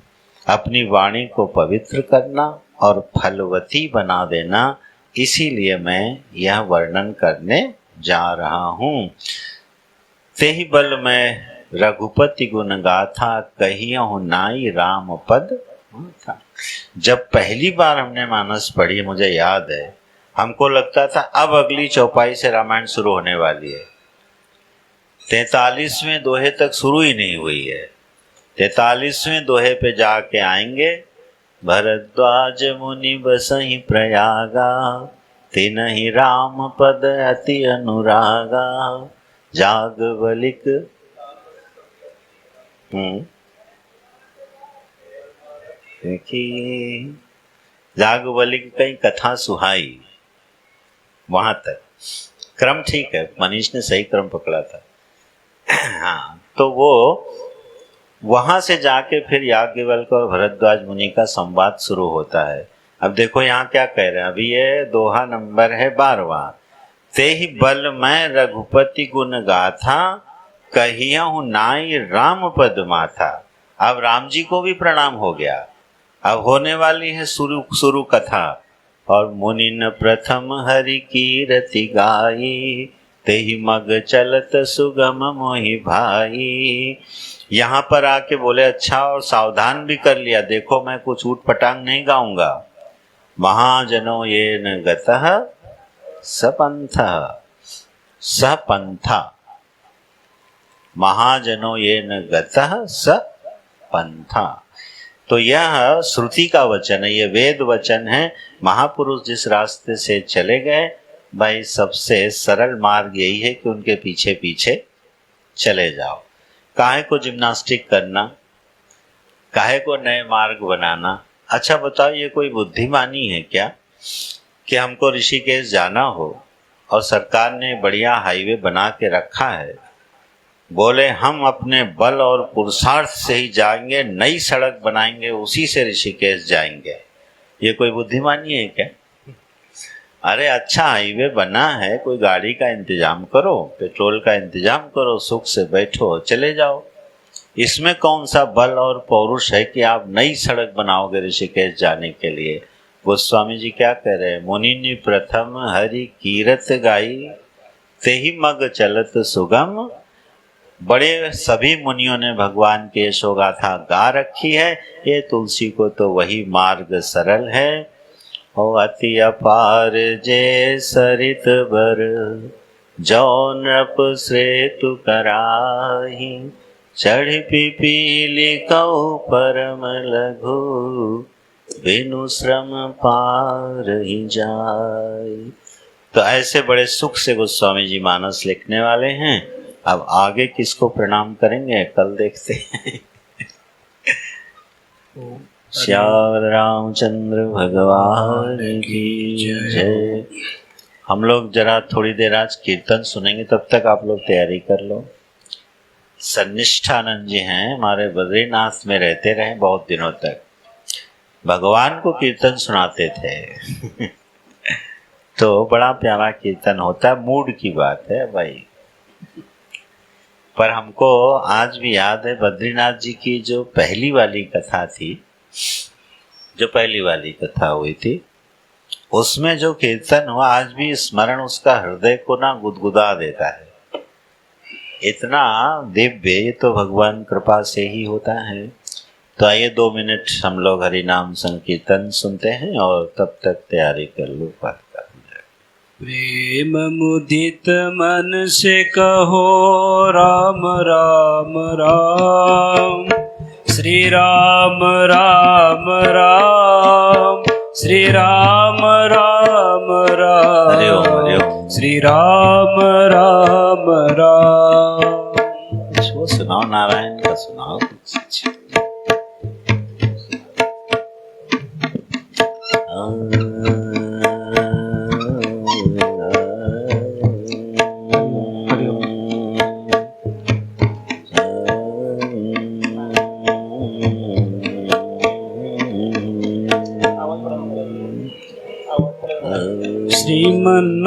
अपनी वाणी को पवित्र करना और फलवती बना देना, इसीलिए मैं यह वर्णन करने जा रहा हूँ। तेहि बल मैं रघुपति गुण गाथा, कहियहु नाई राम पद माथा। जब पहली बार हमने मानस पढ़ी, मुझे याद है, हमको लगता था अब अगली चौपाई से रामायण शुरू होने वाली है। 43वें दोहे तक शुरू ही नहीं हुई है। 43वें दोहे पे जाके आएंगे, भरद्वाज मुनि बसहि प्रयागा, तिनहि राम पद अति अनुरागा, जागवलिक देखिए, जागवलिक कई कथा सुहाई, वहां तक क्रम ठीक है, मनीष ने सही क्रम पकड़ा था। हाँ, तो वो वहां से जाके फिर याज्ञवल्क्य और भरद्वाज मुनि का संवाद शुरू होता है। अब देखो यहाँ क्या कह रहे हैं, अभी ये दोहा नंबर है 12वां। तेहि बल मैं रघुपति गुण गाथा, कहियहु नाई राम पद माथा। अब राम जी को भी प्रणाम हो गया, अब होने वाली है शुरू कथा। और मुनिन प्रथम हरि कीरति गाई, तेहि मग चलत सुगम मोहि भाई। यहाँ पर आके बोले अच्छा, और सावधान भी कर लिया, देखो मैं कुछ ऊट पटांग नहीं गाऊंगा। महाजनो येन गतः सपंथः, सपंथा, महाजनो येन गतः सपंथा। तो यह श्रुति का वचन है, ये वेद वचन है। महापुरुष जिस रास्ते से चले गए भाई, सबसे सरल मार्ग यही है कि उनके पीछे पीछे चले जाओ। काहे को जिम्नास्टिक करना, काहे को नए मार्ग बनाना। अच्छा बताओ, ये कोई बुद्धिमानी है क्या कि हमको ऋषिकेश जाना हो और सरकार ने बढ़िया हाईवे बना के रखा है, बोले हम अपने बल और पुरुषार्थ से ही जाएंगे, नई सड़क बनाएंगे, उसी से ऋषिकेश जाएंगे। ये कोई बुद्धिमानी है क्या? अरे अच्छा हाईवे बना है, कोई गाड़ी का इंतजाम करो, पेट्रोल का इंतजाम करो, सुख से बैठो चले जाओ। इसमें कौन सा बल और पौरुष है कि आप नई सड़क बनाओगे ऋषिकेश जाने के लिए। गोस्वामी जी क्या कह रहे हैं, मुनि प्रथम हरि कीरत गाई, तेहि मग चलत सुगम। बड़े सभी मुनियों ने भगवान के यशोगाथा गा रखी है, ये तुलसी को तो वही मार्ग सरल है। ओ अति अपार जे सरित बर, जो नृप श्रेतु कराही, चढ़ पिपीली कौ परम लघु, बिनु श्रम पार ही जाय। तो ऐसे बड़े सुख से गोस्वामी जी मानस लिखने वाले हैं। अब आगे किसको प्रणाम करेंगे कल देखते हैं। श्याम रामचंद्र भगवान की जय। हम लोग जरा थोड़ी देर आज कीर्तन सुनेंगे, तब तक आप लोग तैयारी कर लो। सन्निष्ठानंद जी हैं, हमारे बद्रीनाथ में रहते रहे बहुत दिनों तक, भगवान को कीर्तन सुनाते थे। तो बड़ा प्यारा कीर्तन होता है, मूड की बात है भाई। पर हमको आज भी याद है बद्रीनाथ जी की जो पहली वाली कथा थी, जो पहली वाली कथा हुई थी, उसमें जो कीर्तन हुआ आज भी स्मरण उसका हृदय को ना गुदगुदा देता है। इतना दिव्य, ये तो भगवान कृपा से ही होता है। तो आइए 2 मिनट हम लोग हरि नाम संकीर्तन सुनते हैं और तब तक तैयारी कर लो बात कर। प्रेम मुदित मन से कहो राम राम राम, श्री राम राम राम, श्री राम राम राम, हरि ओम हरि ओम, श्री राम राम राम। वो सुनाओ, नारायण का सुनाओ।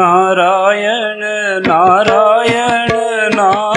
नारायण नारायण नारायण